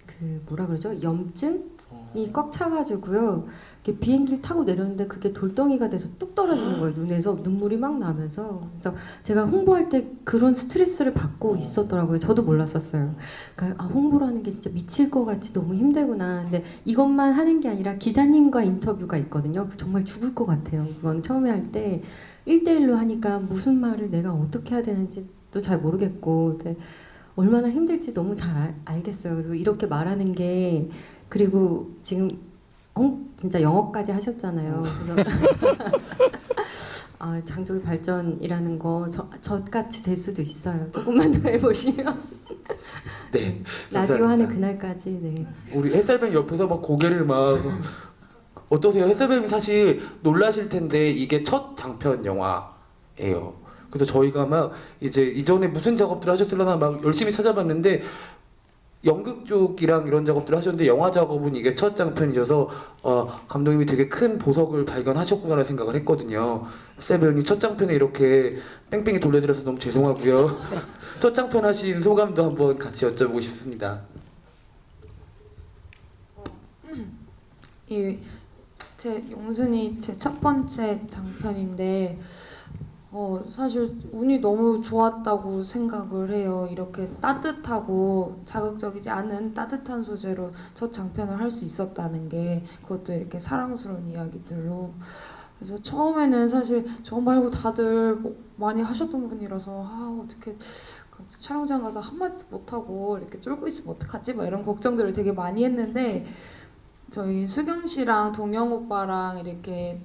그 뭐라 그러죠? 염증이 꽉 차가지고요. 이렇게 비행기를 타고 내렸는데 그게 돌덩이가 돼서 뚝 떨어지는 거예요. 눈에서 눈물이 막 나면서. 그래서 제가 홍보할 때 그런 스트레스를 받고 있었더라고요. 저도 몰랐었어요. 그러니까 홍보라는 게 진짜 미칠 것 같이 너무 힘들구나. 근데 이것만 하는 게 아니라 기자님과 인터뷰가 있거든요. 정말 죽을 것 같아요. 그건 처음에 할 때 1대1로 하니까 무슨 말을 내가 어떻게 해야 되는지도 잘 모르겠고, 근데 얼마나 힘들지 너무 잘 알겠어요. 그리고 이렇게 말하는 게, 그리고 지금 진짜 영어까지 하셨잖아요. 그래서 장족의 발전이라는 거 저같이 될 수도 있어요. 조금만 더 해보시면. 네. 라디오 하는 그날까지. 네. 우리 햇살뱀 옆에서 막 고개를 막 어떠세요? 햇살뱀이 사실 놀라실 텐데 이게 첫 장편 영화예요. 그래서 저희가 막 이제 이전에 무슨 작업들을 하셨을려나 막 열심히 찾아봤는데, 연극 쪽이랑 이런 작업들을 하셨는데 영화 작업은 이게 첫 장편이셔서 감독님이 되게 큰 보석을 발견하셨구나라는 생각을 했거든요. 햇살 배우님 첫 장편에 이렇게 뺑뺑이 돌려드려서 너무 죄송하고요. 첫 장편 하신 소감도 한번 같이 여쭤보고 싶습니다. 제 용순이 제 첫 번째 장편인데 사실 운이 너무 좋았다고 생각을 해요. 이렇게 따뜻하고 자극적이지 않은 따뜻한 소재로 첫 장편을 할 수 있었다는 게, 그것도 이렇게 사랑스러운 이야기들로. 그래서 처음에는 사실 저 말고 다들 뭐 많이 하셨던 분이라서 어떻게 촬영장 가서 한마디도 못하고 이렇게 쫄고 있으면 어떡하지? 막 이런 걱정들을 되게 많이 했는데, 저희 수경 씨랑 동영 오빠랑 이렇게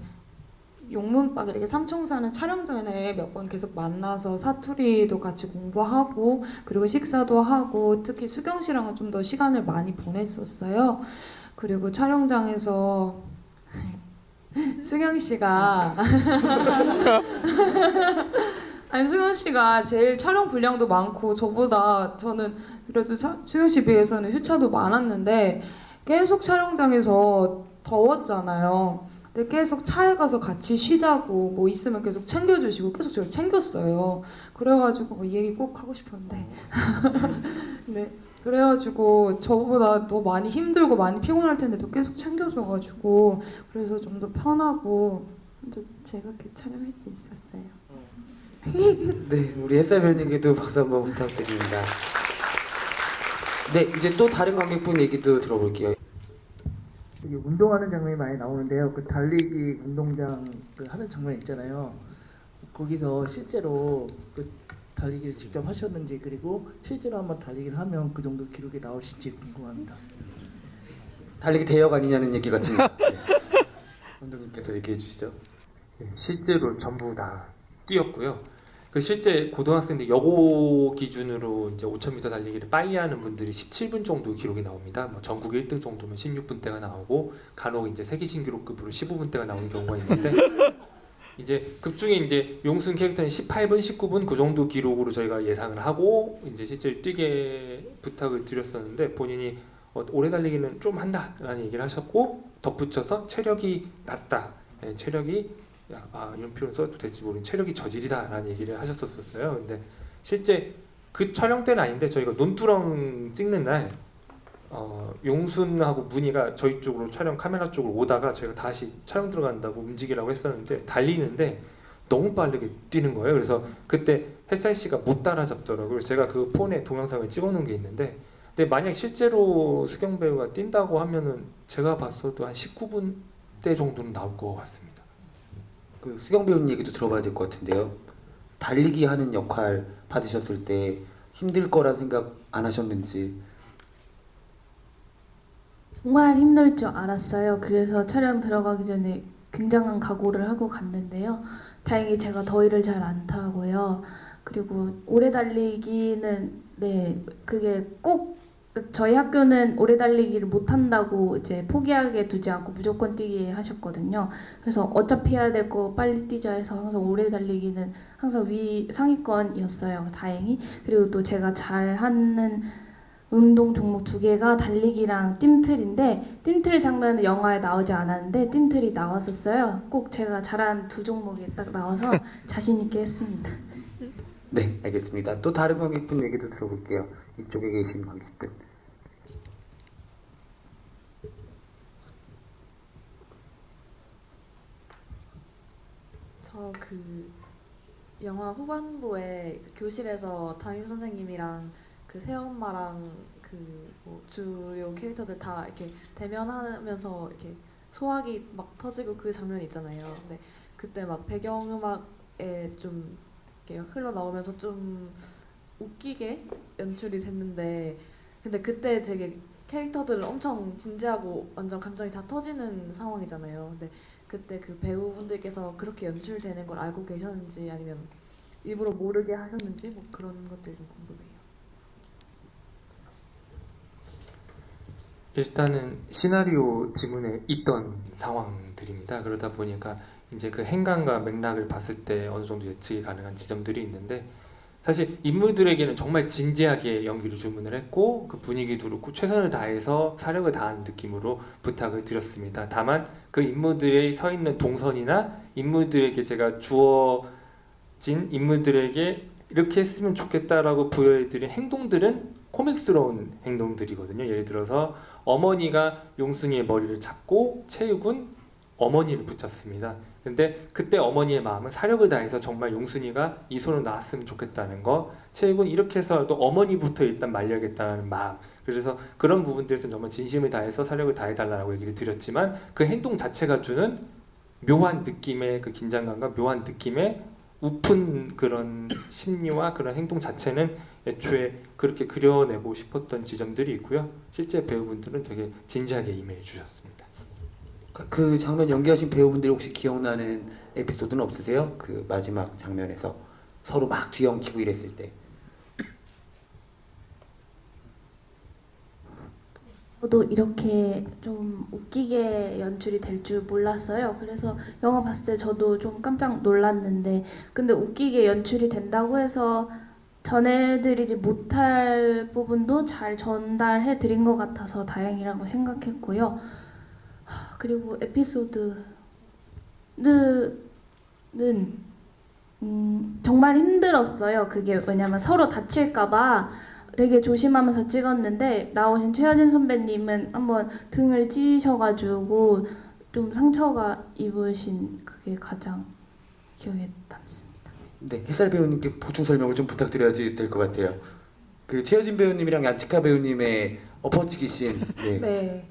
용문박 이렇게 삼총사는 촬영 전에 몇 번 계속 만나서 사투리도 같이 공부하고 그리고 식사도 하고, 특히 수경 씨랑은 좀 더 시간을 많이 보냈었어요. 그리고 촬영장에서 수경 씨가 아니 수경 씨가 제일 촬영 분량도 많고 저보다 저는 그래도 수경 씨 비해서는 휴차도 많았는데 계속 촬영장에서 더웠잖아요. 근데 계속 차에 가서 같이 쉬자고 뭐 있으면 계속 챙겨주시고 계속 저를 챙겼어요. 그래가지고 이 얘기 꼭 하고 싶었는데 네, 그래가지고 저보다 더 많이 힘들고 많이 피곤할 텐데도 계속 챙겨줘가지고 그래서 좀 더 편하고 즐겁게 촬영할 수 있었어요. 네, 우리 햇살 배우님께도 박수 한번 부탁드립니다. 네, 이제 또 다른 관객분 얘기도 들어볼게요. 여기 운동하는 장면이 많이 나오는데요. 그 달리기 운동장 그 하는 장면 있잖아요. 거기서 실제로 그 달리기를 직접 하셨는지, 그리고 실제로 한번 달리기를 하면 그 정도 기록이 나오실지 궁금합니다. 달리기 대역 아니냐는 얘기 같은데. 네. 감독님께서 얘기해 주시죠. 네, 실제로 전부 다 뛰었고요. 그 실제 고등학생들 여고 기준으로 이제 5,000m 달리기를 빨리 하는 분들이 17분 정도 기록이 나옵니다. 뭐 전국 1등 정도면 16분대가 나오고 간혹 이제 세계 신기록급으로 15분대가 나오는 경우가 있는데 이제 극 중에 이제 용순 캐릭터는 18분, 19분 그 정도 기록으로 저희가 예상을 하고 이제 실제 뛰게 부탁을 드렸었는데 본인이 오래 달리기는 좀 한다라는 얘기를 하셨고 덧붙여서 체력이 낮다. 체력이 이런 표현 써도 될지 모르는 체력이 저질이다라는 얘기를 하셨었어요. 근데 실제 그 촬영 때는 아닌데 저희가 논두렁 찍는 날 용순하고 문희가 저희 쪽으로 촬영 카메라 쪽으로 오다가 저희가 다시 촬영 들어간다고 움직이라고 했었는데 달리는데 너무 빠르게 뛰는 거예요. 그래서 그때 햇살 씨가 못 따라잡더라고요. 제가 그 폰에 동영상을 찍어놓은 게 있는데, 근데 만약 실제로 수경 배우가 뛴다고 하면은 제가 봤어도 한 19분대 정도는 나올 것 같습니다. 그 수경 배우님 얘기도 들어봐야 될 것 같은데요. 달리기 하는 역할 받으셨을 때 힘들 거란 생각 안 하셨는지. 정말 힘들 줄 알았어요. 그래서 촬영 들어가기 전에 굉장한 각오를 하고 갔는데요. 다행히 제가 더위를 잘 안 타고요. 그리고 오래 달리기는 그게 꼭 저희 학교는 오래 달리기를 못 한다고 이제 포기하게 두지 않고 무조건 뛰게 하셨거든요. 그래서 어차피 해야 될 거 빨리 뛰자 해서 항상 오래 달리기는 항상 상위권이었어요. 다행히. 그리고 또 제가 잘하는 운동 종목 2개가 달리기랑 띰틀인데, 띰틀 장면은 영화에 나오지 않았는데 띰틀이 나왔었어요. 꼭 제가 잘하는 2 종목이 딱 나와서 자신 있게 했습니다. 네, 알겠습니다. 또 다른 관객분 얘기도 들어볼게요. 이쪽에 계신 관객분. 저 그 영화 후반부에 이제 교실에서 담임 선생님이랑 그 새엄마랑 그 뭐 주요 캐릭터들 다 이렇게 대면하면서 이렇게 소화기 막 터지고 그 장면 있잖아요. 근데 그때 막 배경음악에 좀 이렇게 흘러 나오면서 좀 웃기게 연출이 됐는데, 근데 그때 되게 캐릭터들 엄청 진지하고 완전 감정이 다 터지는 상황이잖아요. 근데 그때 그 배우분들께서 그렇게 연출되는 걸 알고 계셨는지 아니면 일부러 모르게 하셨는지 뭐 그런 것들 좀 궁금해요. 일단은 시나리오 지문에 있던 상황들입니다. 그러다 보니까 이제 그 행간과 맥락을 봤을 때 어느 정도 예측이 가능한 지점들이 있는데, 사실 인물들에게는 정말 진지하게 연기를 주문을 했고 그 분위기도 그렇고 최선을 다해서 사력을 다하는 느낌으로 부탁을 드렸습니다. 다만 그 인물들이 서 있는 동선이나 인물들에게 제가 주어진 인물들에게 이렇게 했으면 좋겠다라고 부여해드린 행동들은 코믹스러운 행동들이거든요. 예를 들어서 어머니가 용순이의 머리를 잡고 체육은 어머니를 붙였습니다. 근데 그때 어머니의 마음은 사력을 다해서 정말 용순이가 이 손으로 나왔으면 좋겠다는 거, 체육은 이렇게 해서라도 어머니부터 일단 말려야겠다는 마음. 그래서 그런 부분들에서 정말 진심을 다해서 사력을 다해달라고 얘기를 드렸지만 그 행동 자체가 주는 묘한 느낌의 그 긴장감과 묘한 느낌의 우픈 그런 심리와 그런 행동 자체는 애초에 그렇게 그려내고 싶었던 지점들이 있고요. 실제 배우분들은 되게 진지하게 임해 주셨습니다. 그 장면 연기하신 배우분들이 혹시 기억나는 에피소드는 없으세요? 그 마지막 장면에서 서로 막 뒤엉키고 이랬을 때. 저도 이렇게 좀 웃기게 연출이 될 줄 몰랐어요. 그래서 영화 봤을 때 저도 좀 깜짝 놀랐는데, 근데 웃기게 연출이 된다고 해서 전해드리지 못할 부분도 잘 전달해 드린 것 같아서 다행이라고 생각했고요. 그리고 에피소드는 정말 힘들었어요. 그게 왜냐면 서로 다칠까봐 되게 조심하면서 찍었는데, 나오신 최여진 선배님은 한번 등을 찢으셔가지고 좀 상처가 입으신 그게 가장 기억에 남습니다. 네, 햇살 배우님께 보충 설명을 좀 부탁드려야지 될 것 같아요. 그 최여진 배우님이랑 얀치카 배우님의 엎어치기 씬. 네. 네,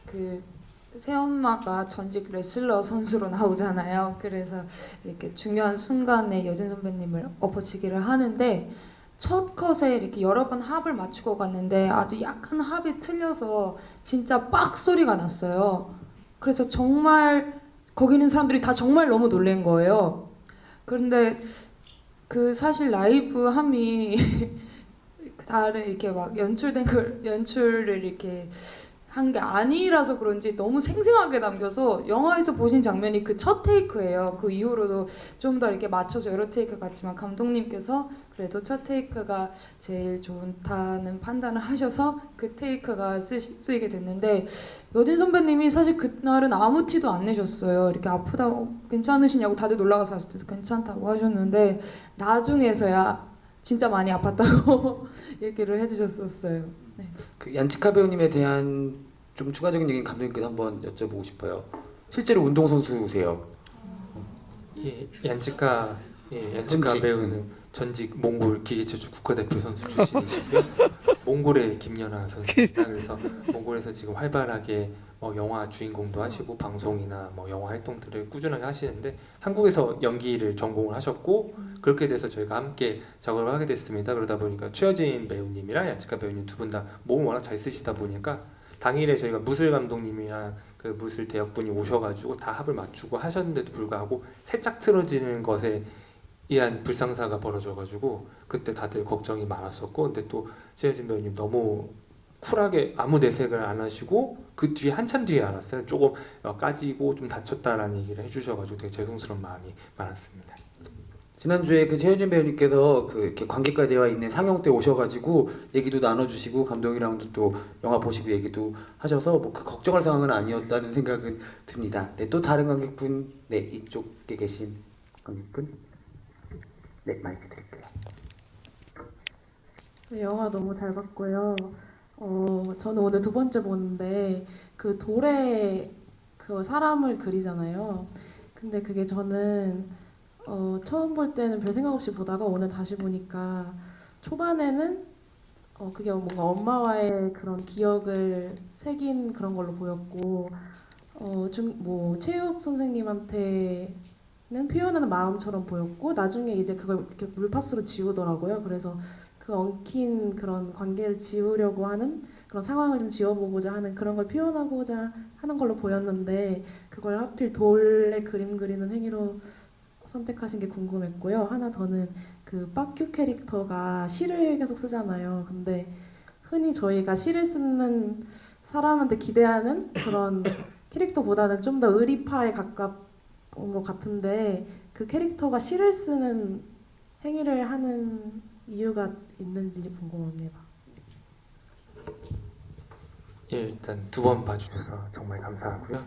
그 새엄마가 전직 레슬러 선수로 나오잖아요. 그래서 이렇게 중요한 순간에 여진 선배님을 엎어치기를 하는데 첫 컷에 이렇게 여러 번 합을 맞추고 갔는데 아주 약간 합이 틀려서 진짜 빡 소리가 났어요. 그래서 정말 거기 있는 사람들이 다 정말 너무 놀란 거예요. 그런데 그 사실 라이브 함이 다른 이렇게 막 연출된 걸 연출을 이렇게 한 게 아니라서 그런지 너무 생생하게 남겨서 영화에서 보신 장면이 그 첫 테이크예요. 그 이후로도 좀 더 이렇게 맞춰서 여러 테이크 같지만 감독님께서 그래도 첫 테이크가 제일 좋다는 판단을 하셔서 그 테이크가 쓰이게 됐는데, 여진 선배님이 사실 그날은 아무 티도 안 내셨어요. 이렇게 아프다고 괜찮으시냐고 다들 놀라가서 왔을 때도 괜찮다고 하셨는데 나중에서야 진짜 많이 아팠다고 얘기를 해주셨었어요. 네. 그 얀치카 배우님에 대한 좀 추가적인 얘기 감독님께 한번 여쭤보고 싶어요. 실제로 운동선수세요. 예, 얀치카 전직. 배우는 전직 몽골 기계체조 국가대표 선수 출신이시고요. 몽골의 김연아 선수입니다. 그래서 몽골에서 지금 활발하게 영화 주인공도 하시고 방송이나 영화 활동들을 꾸준하게 하시는데, 한국에서 연기를 전공을 하셨고 그렇게 돼서 저희가 함께 작업을 하게 됐습니다. 그러다 보니까 최여진 배우님이랑 얀치카 배우님 두 분 다 몸을 워낙 잘 쓰시다 보니까 당일에 저희가 무술 감독님이랑 그 무술 대역분이 오셔가지고 다 합을 맞추고 하셨는데도 불구하고 살짝 틀어지는 것에 의한 불상사가 벌어져가지고 그때 다들 걱정이 많았었고, 근데 또 최여진 배우님 너무 쿨하게 아무 내색을 안 하시고 그 뒤에 한참 뒤에 알았어요. 조금 까지고 좀 다쳤다라는 얘기를 해주셔가지고 되게 죄송스러운 마음이 많았습니다. 지난주에 그 최여진 배우님께서 그 이렇게 관객과대화 있는 상영 때 오셔가지고 얘기도 나눠주시고 감독이랑도 또 영화 보시고 얘기도 하셔서 뭐 그 걱정할 상황은 아니었다는 생각은 듭니다. 네, 또 다른 관객분, 네, 이쪽에 계신 관객분, 네, 마이크 드릴게요. 네, 영화 너무 잘 봤고요. 저는 오늘 두 번째 보는데 그 돌에 그 사람을 그리잖아요. 근데 그게 저는 처음 볼 때는 별 생각 없이 보다가 오늘 다시 보니까 초반에는 그게 뭔가 엄마와의 그런 기억을 새긴 그런 걸로 보였고 체육 선생님한테는 표현하는 마음처럼 보였고, 나중에 이제 그걸 이렇게 물파스로 지우더라고요. 그래서 그 엉킨 그런 관계를 지우려고 하는 그런 상황을 좀 지워보고자 하는 그런 걸 표현하고자 하는 걸로 보였는데, 그걸 하필 돌에 그림 그리는 행위로 선택하신 게 궁금했고요. 하나 더는 그 빠큐 캐릭터가 시를 계속 쓰잖아요. 근데 흔히 저희가 시를 쓰는 사람한테 기대하는 그런 캐릭터보다는 좀 더 의리파에 가까운 것 같은데, 그 캐릭터가 시를 쓰는 행위를 하는 이유가 있는지 궁금합니다. 예, 일단 두 번 봐주셔서 정말 감사하고요.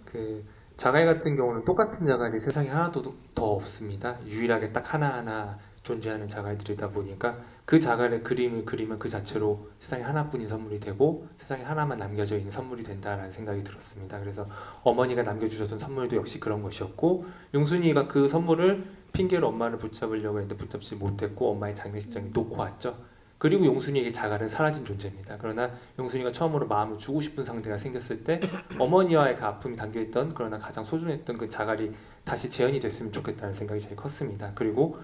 그 자갈 같은 경우는 똑같은 자갈이 세상에 하나도 더 없습니다. 유일하게 딱 하나하나 존재하는 자갈들이다 보니까 그 자갈의 그림을 그리면 그 자체로 세상에 하나뿐인 선물이 되고 세상에 하나만 남겨져 있는 선물이 된다라는 생각이 들었습니다. 그래서 어머니가 남겨주셨던 선물도 역시 그런 것이었고 용순이가 그 선물을 핑계로 엄마를 붙잡으려고 했는데 붙잡지 못했고 엄마의 장례식장에 놓고 왔죠. 그리고 용순이에게 자갈은 사라진 존재입니다. 그러나 용순이가 처음으로 마음을 주고 싶은 상대가 생겼을 때 어머니와의 그 아픔이 담겨있던 그러나 가장 소중했던 그 자갈이 다시 재현이 됐으면 좋겠다는 생각이 제일 컸습니다. 그리고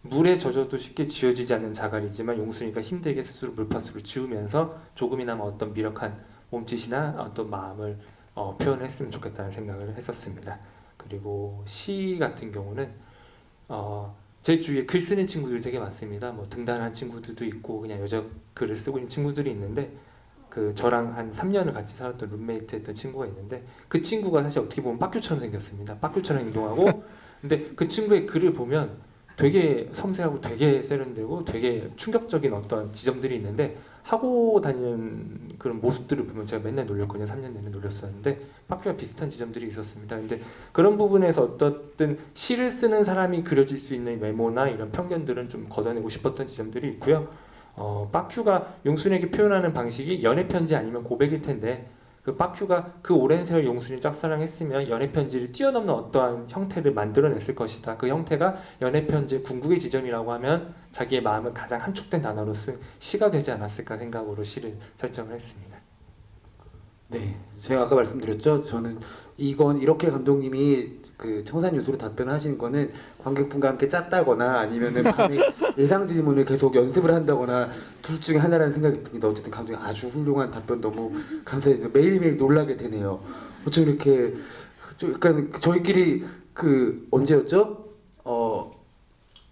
물에 젖어도 쉽게 지워지지 않는 자갈이지만 용순이가 힘들게 스스로 물파스로 지우면서 조금이나마 어떤 미력한 몸짓이나 어떤 마음을 표현을 했으면 좋겠다는 생각을 했었습니다. 그리고 시 같은 경우는 제 주위에 글 쓰는 친구들이 되게 많습니다. 뭐 등단한 친구들도 있고 그냥 여자 글을 쓰고 있는 친구들이 있는데 그 저랑 한 3년을 같이 살았던 룸메이트 했던 친구가 있는데 그 친구가 사실 어떻게 보면 빠큐처럼 생겼습니다. 빠큐처럼 행동하고 근데 그 친구의 글을 보면 되게 섬세하고 되게 세련되고 되게 충격적인 어떤 지점들이 있는데 하고 다니는 그런 모습들을 보면 제가 맨날 놀렸거든요. 3년 내내 놀렸었는데 빠큐와 비슷한 지점들이 있었습니다. 근데 그런 부분에서 어떻든 시를 쓰는 사람이 그려질 수 있는 외모나 이런 편견들은 좀 걷어내고 싶었던 지점들이 있고요. 빠큐가 용순에게 표현하는 방식이 연애 편지 아니면 고백일 텐데 그 빠큐가 그 오랜 세월 용순이를 짝사랑했으면 연애 편지를 뛰어넘는 어떠한 형태를 만들어냈을 것이다. 그 형태가 연애 편지의 궁극의 지점이라고 하면 자기의 마음을 가장 함축된 단어로 쓴 시가 되지 않았을까 생각으로 시를 설정을 했습니다. 네, 제가 아까 말씀드렸죠. 저는 이건 이렇게 감독님이 그 청산 요소로 답변하시는 거는 관객분과 함께 짰다거나 아니면은 밤에 예상 질문을 계속 연습을 한다거나 둘 중에 하나라는 생각이 듭니다. 어쨌든 감독님 아주 훌륭한 답변 너무 감사드립니다. 매일매일 놀라게 되네요. 어쩜 이렇게 좀 약간 저희끼리 그 언제였죠?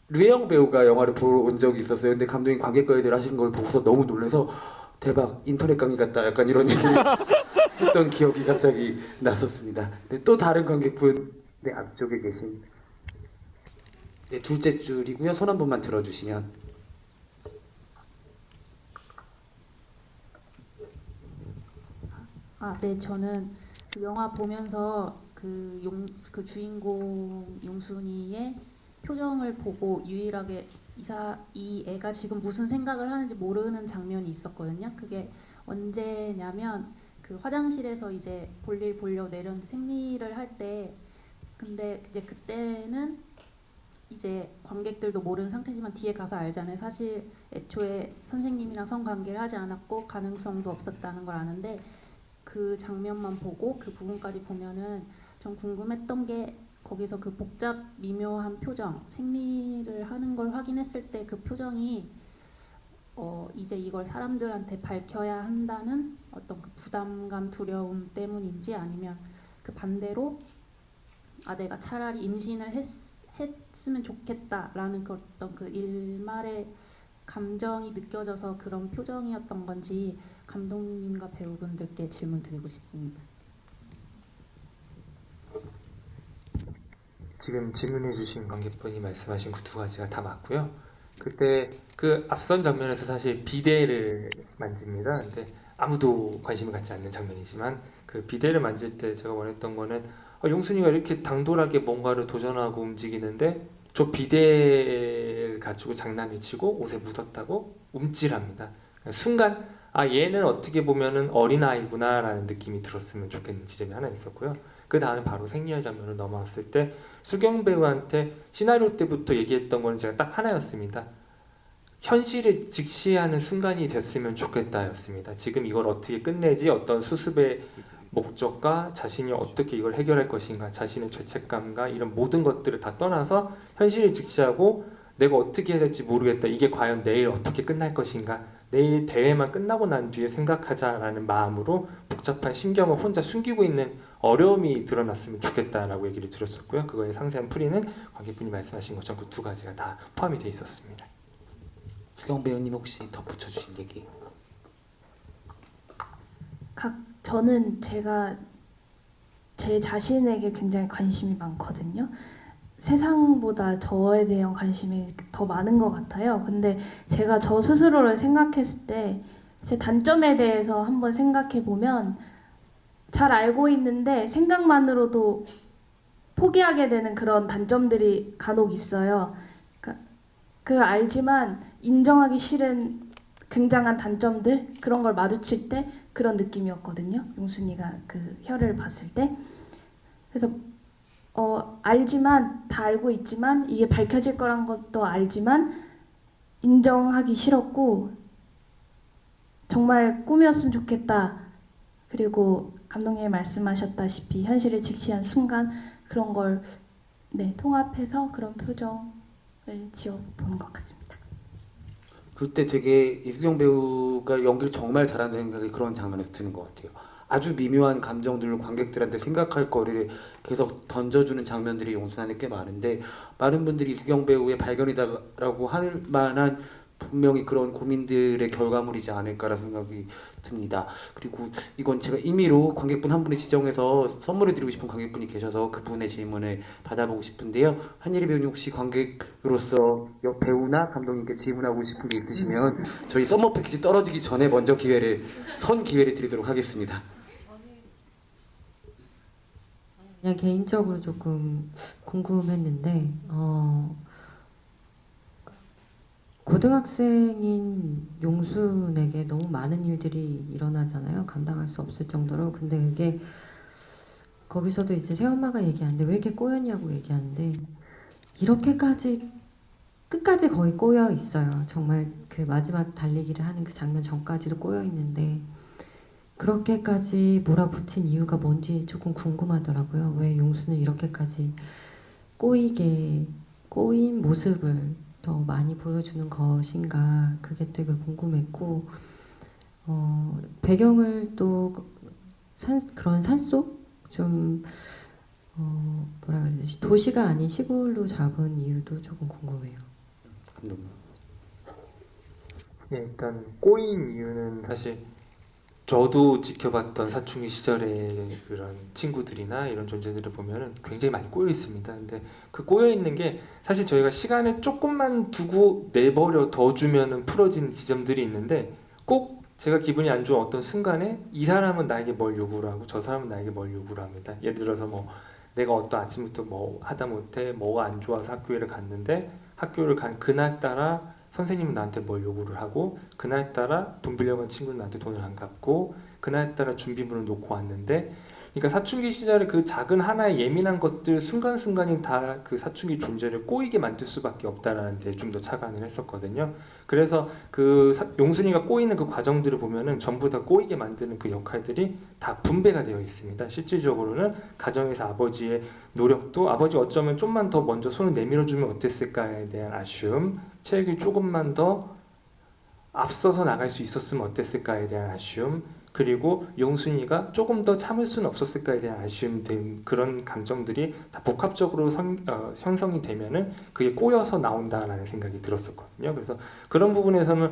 류혜영 배우가 영화를 보러 온 적이 있었어요. 근데 감독님 관객과의대로 하신 걸 보고서 너무 놀라서 대박 인터넷 강의 같다 약간 이런 얘기를 했던 기억이 갑자기 났었습니다. 네, 또 다른 관객분 네 앞쪽에 계신 네 둘째 줄이고요. 손 한 번만 들어주시면 네, 저는 그 영화 보면서 그 주인공 용순이의 표정을 보고 유일하게 이 애가 지금 무슨 생각을 하는지 모르는 장면이 있었거든요. 그게 언제냐면 그 화장실에서 이제 볼일 보려고 내렸는데 생리를 할 때 근데 이제 그때는 이제 관객들도 모르는 상태지만 뒤에 가서 알잖아요. 사실 애초에 선생님이랑 성관계를 하지 않았고 가능성도 없었다는 걸 아는데 그 장면만 보고 그 부분까지 보면은 좀 궁금했던 게 거기서 그 복잡 미묘한 표정, 생리를 하는 걸 확인했을 때 그 표정이 이제 이걸 사람들한테 밝혀야 한다는 어떤 그 부담감, 두려움 때문인지 아니면 그 반대로 내가 차라리 임신을 했으면 좋겠다라는 그 어떤 그 일말의 감정이 느껴져서 그런 표정이었던 건지 감독님과 배우분들께 질문 드리고 싶습니다. 지금 질문해주신 관객분이 말씀하신 그 두 가지가 다 맞고요. 그때 그 앞선 장면에서 사실 비데를 만집니다. 근데 아무도 관심을 갖지 않는 장면이지만 그 비데를 만질 때 제가 원했던 거는 용순이가 이렇게 당돌하게 뭔가를 도전하고 움직이는데 저 비데를 가지고 장난을 치고 옷에 묻었다고 움찔합니다. 순간 얘는 어떻게 보면은 어린아이구나 라는 느낌이 들었으면 좋겠는 지점이 하나 있었고요. 그 다음에 바로 생리할 장면으로 넘어왔을 때 수경 배우한테 시나리오 때부터 얘기했던 거는 제가 딱 하나였습니다. 현실을 직시하는 순간이 됐으면 좋겠다였습니다. 지금 이걸 어떻게 끝내지, 어떤 수습의 목적과 자신이 어떻게 이걸 해결할 것인가, 자신의 죄책감과 이런 모든 것들을 다 떠나서 현실을 직시하고 내가 어떻게 해야 될지 모르겠다. 이게 과연 내일 어떻게 끝날 것인가, 내일 대회만 끝나고 난 뒤에 생각하자라는 마음으로 복잡한 심경을 혼자 숨기고 있는 어려움이 드러났으면 좋겠다라고 얘기를 드렸었고요. 그거의 상세한 풀이는 관객분이 말씀하신 것처럼 그 두 가지가 다 포함이 되어 있었습니다. 수경 배우님 혹시 덧붙여 주신 얘기? 저는 제가 제 자신에게 굉장히 관심이 많거든요. 세상보다 저에 대한 관심이 더 많은 것 같아요. 근데 제가 저 스스로를 생각했을 때 제 단점에 대해서 한번 생각해 보면 잘 알고 있는데 생각만으로도 포기하게 되는 그런 단점들이 간혹 있어요. 그러니까 그걸 알지만 인정하기 싫은 굉장한 단점들 그런 걸 마주칠 때 그런 느낌이었거든요. 용순이가 그 혀를 봤을 때. 그래서 알지만 다 알고 있지만 이게 밝혀질 거란 것도 알지만 인정하기 싫었고 정말 꿈이었으면 좋겠다. 그리고 감독님이 말씀하셨다시피 현실을 직시한 순간 그런 걸 통합해서 그런 표정을 지어보는 것 같습니다. 그때 되게 이수경 배우가 연기를 정말 잘한다는 생각이 그런 장면에서 드는 것 같아요. 아주 미묘한 감정들을 관객들한테 생각할 거리를 계속 던져주는 장면들이 용순 안에 꽤 많은데 많은 분들이 이수경 배우의 발견이다라고 할 만한 분명히 그런 고민들의 결과물이지 않을까라는 생각이 듭니다. 그리고 이건 제가 임의로 관객분 한 분을 지정해서 선물을 드리고 싶은 관객분이 계셔서 그분의 질문을 받아보고 싶은데요. 한예리 배우님 혹시 관객으로서 배우나 감독님께 질문하고 싶은 게 있으시면 저희 썸머 패키지 떨어지기 전에 먼저 기회를 드리도록 하겠습니다. 그냥 개인적으로 조금 궁금했는데 고등학생인 용순에게 너무 많은 일들이 일어나잖아요. 감당할 수 없을 정도로. 근데 그게 거기서도 이제 새엄마가 얘기하는데 왜 이렇게 꼬였냐고 얘기하는데 이렇게까지 끝까지 거의 꼬여 있어요. 정말 그 마지막 달리기를 하는 그 장면 전까지도 꼬여 있는데 그렇게까지 몰아붙인 이유가 뭔지 조금 궁금하더라고요. 왜 용순을 이렇게까지 꼬인 모습을 더 많이 보여주는 것인가 그게 되게 궁금했고 배경을 또 그런 산속 좀 뭐라 그래야 되지 도시가 아닌 시골로 잡은 이유도 조금 궁금해요. 예, 일단 꼬인 이유는 사실 저도 지켜봤던 사춘기 시절의 그런 친구들이나 이런 존재들을 보면은 굉장히 많이 꼬여 있습니다. 근데 그 꼬여 있는 게 사실 저희가 시간을 조금만 두고 내버려 둬주면은 풀어지는 지점들이 있는데 꼭 제가 기분이 안 좋은 어떤 순간에 이 사람은 나에게 뭘 요구를 하고 저 사람은 나에게 뭘 요구를 합니다. 예를 들어서 뭐 내가 어떤 아침부터 뭐 하다 못해 뭐가 안 좋아서 학교를 갔는데 학교를 간 그날따라 선생님은 나한테 뭘 요구를 하고 그날따라 돈 빌려간 친구는 나한테 돈을 안 갚고 그날따라 준비물을 놓고 왔는데 그러니까 사춘기 시절에 그 작은 하나의 예민한 것들 순간순간이 다 그 사춘기 존재를 꼬이게 만들 수밖에 없다라는 데 좀 더 착안을 했었거든요. 그래서 그 용순이가 꼬이는 그 과정들을 보면은 전부 다 꼬이게 만드는 그 역할들이 다 분배가 되어 있습니다. 실질적으로는 가정에서 아버지의 노력도 아버지 어쩌면 좀만 더 먼저 손을 내밀어주면 어땠을까에 대한 아쉬움, 체육이 조금만 더 앞서서 나갈 수 있었으면 어땠을까에 대한 아쉬움, 그리고 용순이가 조금 더 참을 수는 없었을까에 대한 아쉬움 등 그런 감정들이 다 복합적으로 형성이 되면은 그게 꼬여서 나온다라는 생각이 들었었거든요. 그래서 그런 부분에서는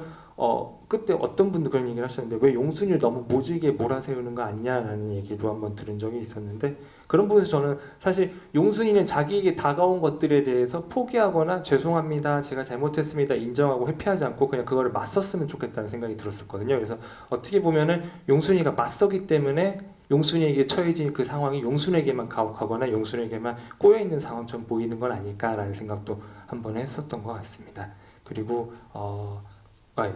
그때 어떤 분도 그런 얘기를 하셨는데 왜 용순이를 너무 모질게 몰아세우는 거 아니냐라는 얘기도 한번 들은 적이 있었는데 그런 부분에서 저는 사실 용순이는 자기에게 다가온 것들에 대해서 포기하거나 죄송합니다, 제가 잘못했습니다 인정하고 회피하지 않고 그냥 그거를 맞섰으면 좋겠다는 생각이 들었었거든요. 그래서 어떻게 보면은 용순이가 맞서기 때문에 용순이에게 처해진 그 상황이 용순에게만 가혹하거나 용순에게만 꼬여있는 상황처럼 보이는 건 아닐까라는 생각도 한번 했었던 것 같습니다. 그리고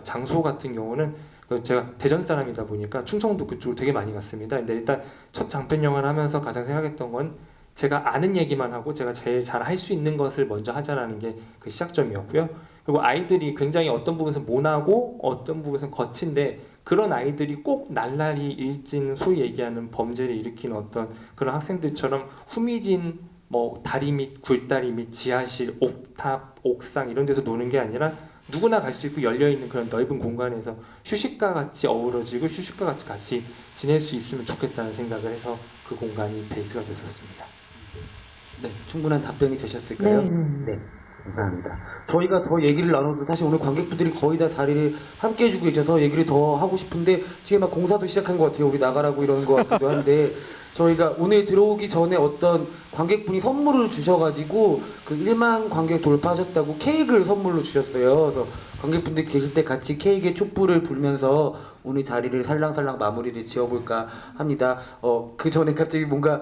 장소 같은 경우는 제가 대전 사람이다 보니까 충청도 그쪽으로 되게 많이 갔습니다. 근데 일단 첫 장편 영화를 하면서 가장 생각했던 건 제가 아는 얘기만 하고 제가 제일 잘 할 수 있는 것을 먼저 하자라는 게 그 시작점이었고요. 그리고 아이들이 굉장히 어떤 부분에서 모나고 어떤 부분에서 거친데 그런 아이들이 꼭 날라리 일진 소위 얘기하는 범죄를 일으키는 어떤 그런 학생들처럼 후미진 뭐 다리 밑 굴다리 밑 지하실 옥탑 옥상 이런 데서 노는 게 아니라 누구나 갈 수 있고 열려있는 그런 넓은 공간에서 휴식과 같이 어우러지고 휴식과 같이 지낼 수 있으면 좋겠다는 생각을 해서 그 공간이 베이스가 됐었습니다. 네, 충분한 답변이 되셨을까요? 네. 감사합니다. 저희가 더 얘기를 나눠도 사실 오늘 관객분들이 거의 다 자리를 함께 해주고 계셔서 얘기를 더 하고 싶은데 뒤에 막 공사도 시작한 것 같아요. 우리 나가라고 이러는 것 같기도 한데 저희가 오늘 들어오기 전에 어떤 관객분이 선물을 주셔가지고 그 1만 관객 돌파하셨다고 케이크를 선물로 주셨어요. 그래서 관객분들 계실 때 같이 케이크에 촛불을 불면서 오늘 자리를 살랑살랑 마무리를 지어볼까 합니다. 그 전에 갑자기 뭔가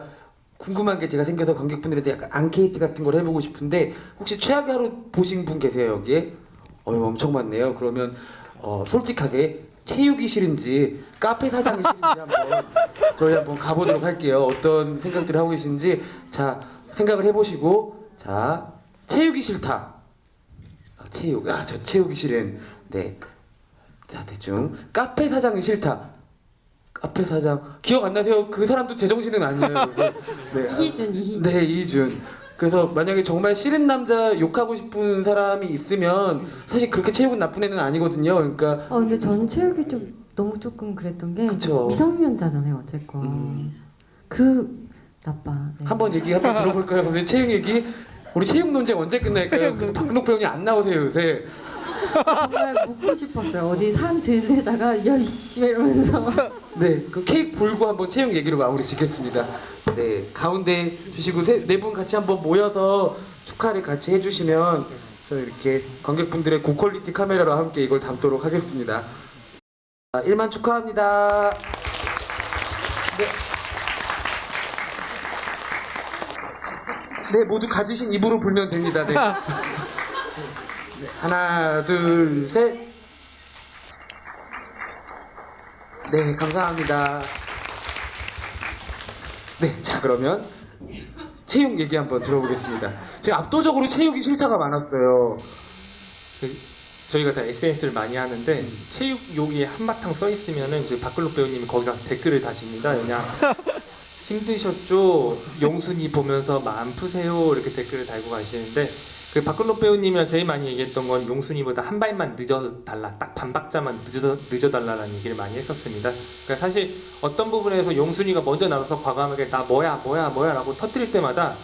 궁금한 게 제가 생겨서 관객분들한테 약간 앙케이트 같은 걸 해보고 싶은데 혹시 최악의 하루 보신 분 계세요 여기에? 엄청 많네요. 그러면 솔직하게 체육이 싫은지 카페 사장이 싫은지 한번 저희 한번 가보도록 할게요. 어떤 생각들을 하고 계신지 자 생각을 해보시고 자 체육이 싫다. 체육 저 체육이 싫은 네. 자 대충 카페 사장이 싫다. 카페 사장 기억 안 나세요? 그 사람도 제정신은 아니에요. 네. 이희준. 네 이희준. 그래서 만약에 정말 싫은 남자 욕하고 싶은 사람이 있으면 사실 그렇게 체육은 나쁜 애는 아니거든요. 그러니까 근데 저는 체육이 좀 너무 조금 그랬던 게 그쵸. 미성년자잖아요 어쨌건. 나빠. 네. 한번 얘기 한번 들어볼까요? 그러면 체육 얘기 우리 체육 논쟁 언제 끝날까요? 그래서 박근옥 배우님 안 나오세요 요새. 정말 묻고 싶었어요. 어디 산 들새다가 열심히 이러면서. 네, 그 케이크 불고 한번 체육 얘기로 마무리 짓겠습니다. 네, 가운데 주시고 네 분 같이 한번 모여서 축하를 같이 해주시면 저 이렇게 관객분들의 고퀄리티 카메라로 함께 이걸 담도록 하겠습니다. 1만 축하합니다. 네. 네, 모두 가지신 입으로 불면 됩니다. 네. 네, 하나, 둘, 셋. 네, 감사합니다. 네, 자 그러면 체육 얘기 한번 들어보겠습니다. 지금 압도적으로 체육이 싫다가 많았어요. 저희가 다 SNS를 많이 하는데 체육 욕이 한바탕 써 있으면은 저희 박근록 배우님이 거기 가서 댓글을 다십니다. 그냥 힘드셨죠? 용순이 보면서 마음 푸세요 이렇게 댓글을 달고 가시는데 그 박근록 배우님이랑 제일 많이 얘기했던 건 용순이보다 한 발만 늦어달라, 딱 반 박자만 늦어달라는 얘기를 많이 했었습니다. 그러니까 사실 어떤 부분에서 용순이가 먼저 나서서 과감하게 나 뭐야 라고 터뜨릴 때마다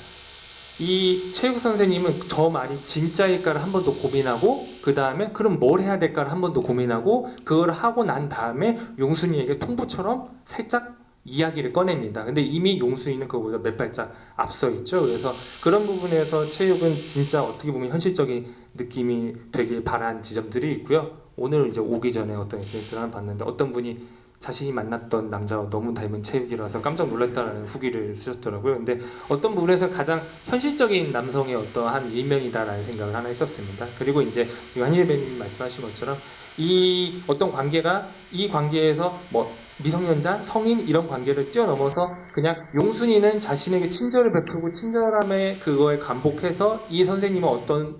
이 체육 선생님은 저 말이 진짜일까를 한 번 더 고민하고 그 다음에 그럼 뭘 해야 될까를 한 번 더 고민하고 그걸 하고 난 다음에 용순이에게 통보처럼 살짝 이야기를 꺼냅니다. 근데 이미 용순이는 그거보다 몇 발짝 앞서 있죠. 그래서 그런 부분에서 체육은 진짜 어떻게 보면 현실적인 느낌이 되길 바란 지점들이 있고요. 오늘 이제 오기 전에 어떤 SNS를 하나 봤는데 어떤 분이 자신이 만났던 남자와 너무 닮은 체육이라서 깜짝 놀랐다라는 후기를 쓰셨더라고요. 근데 어떤 부분에서 가장 현실적인 남성의 어떠한 일면이다라는 생각을 하나 했었습니다. 그리고 이제 지금 한일 배우님 말씀하신 것처럼 이 어떤 관계가 이 관계에서 뭐 미성년자, 성인 이런 관계를 뛰어넘어서 그냥 용순이는 자신에게 친절을 베푸고 친절함에 그거에 감복해서 이 선생님은 어떤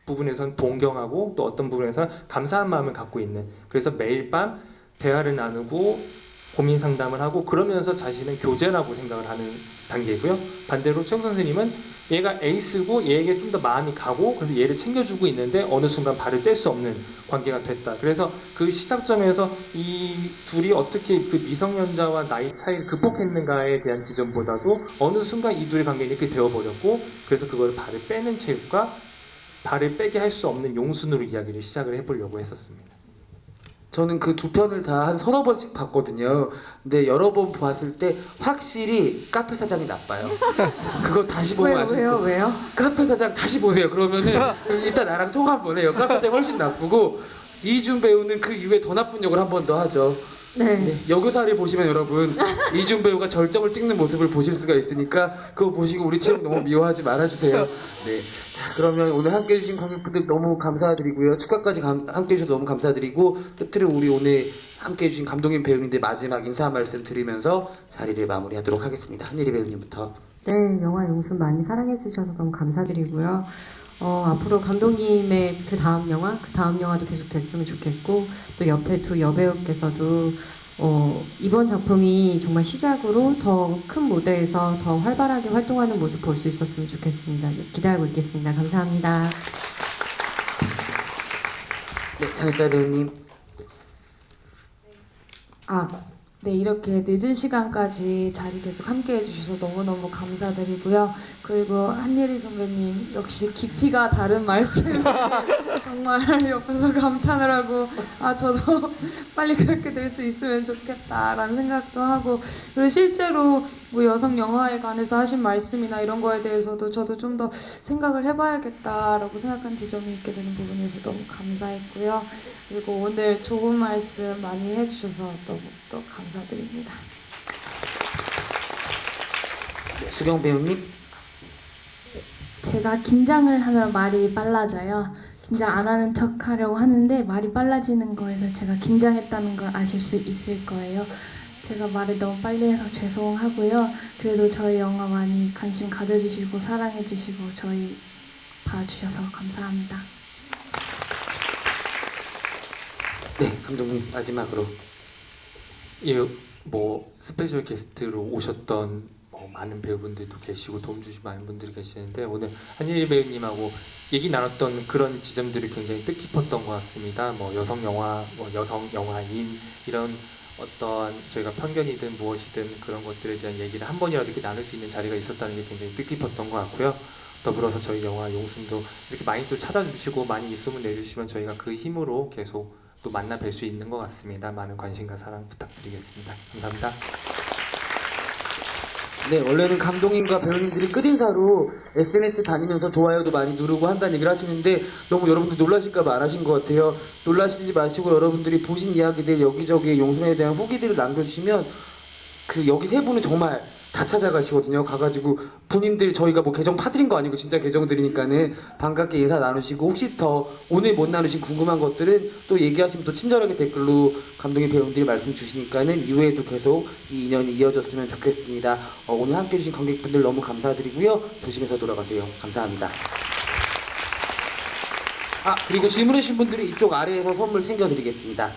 부분에서는 동경하고 또 어떤 부분에서는 감사한 마음을 갖고 있는 그래서 매일 밤 대화를 나누고 고민 상담을 하고 그러면서 자신은 교제라고 생각을 하는 단계고요. 반대로 최욱 선생님은 얘가 에이스고 얘에게 좀 더 마음이 가고 그래서 얘를 챙겨주고 있는데 어느 순간 발을 뗄 수 없는 관계가 됐다. 그래서 그 시작점에서 이 둘이 어떻게 그 미성년자와 나이 차이를 극복했는가에 대한 지점보다도 어느 순간 이 둘의 관계는 이렇게 되어버렸고 그래서 그걸 발을 빼는 체육과 발을 빼게 할 수 없는 용순으로 이야기를 시작을 해보려고 했었습니다. 저는 그 두 편을 다 한 서너 번씩 봤거든요. 근데 여러 번 봤을 때 확실히 카페 사장이 나빠요. 그거 다시 보면 아실 거예요. 왜요? 카페 사장 다시 보세요. 그러면은 이따 나랑 통화 한번 해요. 카페 사장 훨씬 나쁘고 이준 배우는 그 이후에 더 나쁜 역을 한 번 더 하죠. 네. 여교사를 보시면 여러분 이준 배우가 절정을 찍는 모습을 보실 수가 있으니까 그거 보시고 우리 체육 너무 미워하지 말아주세요. 네. 자 그러면 오늘 함께해 주신 관객분들 너무 감사드리고요. 축하까지 함께해 주셔서 너무 감사드리고 끝으로 우리 오늘 함께해 주신 감독님 배우님들 마지막 인사 한 말씀 드리면서 자리를 마무리하도록 하겠습니다. 한예리 배우님부터. 네, 영화 용순 많이 사랑해 주셔서 너무 감사드리고요. 앞으로 감독님의 그 다음 영화도 계속 됐으면 좋겠고 또 옆에 두 여배우께서도 이번 작품이 정말 시작으로 더 큰 무대에서 더 활발하게 활동하는 모습 볼 수 있었으면 좋겠습니다. 기대하고 있겠습니다. 감사합니다. 네, 장혜사 배우님. 네, 이렇게 늦은 시간까지 자리 계속 함께 해주셔서 너무너무 감사드리고요. 그리고 한예리 선배님 역시 깊이가 다른 말씀 정말 옆에서 감탄을 하고 저도 빨리 그렇게 될 수 있으면 좋겠다라는 생각도 하고 그리고 실제로 뭐 여성 영화에 관해서 하신 말씀이나 이런 거에 대해서도 저도 좀 더 생각을 해봐야겠다라고 생각한 지점이 있게 되는 부분에서 너무 감사했고요. 그리고 오늘 좋은 말씀 많이 해주셔서 너무 또 감사드립니다. 네, 수경 배우님. 제가 긴장을 하면 말이 빨라져요. 긴장 안 하는 척 하려고 하는데 말이 빨라지는 거에서 제가 긴장했다는 걸 아실 수 있을 거예요. 제가 말을 너무 빨리 해서 죄송하고요. 그래도 저희 영화 많이 관심 가져주시고 사랑해주시고 저희 봐주셔서 감사합니다. 네, 감독님 마지막으로. 예, 뭐 스페셜 게스트로 오셨던 많은 배우분들도 계시고 도움 주신 많은 분들이 계시는데 오늘 한예리 배우님하고 얘기 나눴던 그런 지점들이 굉장히 뜻깊었던 것 같습니다. 뭐 여성 영화, 뭐 여성 영화인 이런 어떤 저희가 편견이든 무엇이든 그런 것들에 대한 얘기를 한 번이라도 이렇게 나눌 수 있는 자리가 있었다는 게 굉장히 뜻깊었던 것 같고요. 더불어서 저희 영화 용순도 이렇게 많이 또 찾아주시고 많이 입소문 내주시면 저희가 그 힘으로 계속 또 만나 뵐 수 있는 것 같습니다. 많은 관심과 사랑 부탁드리겠습니다. 감사합니다. 네, 원래는 감독님과 배우님들이 끝인사로 SNS 다니면서 좋아요도 많이 누르고 한다는 얘기를 하시는데 너무 여러분들 놀라실까봐 안 하신 것 같아요. 놀라시지 마시고 여러분들이 보신 이야기들 여기저기 용순에 대한 후기들을 남겨주시면 여기 세 분은 정말 다 찾아가시거든요. 가가지고 본인들 저희가 뭐 계정 파드린 거 아니고 진짜 계정들이니까는 반갑게 인사 나누시고 혹시 더 오늘 못 나누신 궁금한 것들은 또 얘기하시면 또 친절하게 댓글로 감독님 배우님들이 말씀 주시니까는 이후에도 계속 이 인연이 이어졌으면 좋겠습니다. 오늘 함께 해주신 관객분들 너무 감사드리고요. 조심해서 돌아가세요. 감사합니다. 그리고 질문해주신 분들이 이쪽 아래에서 선물 챙겨드리겠습니다.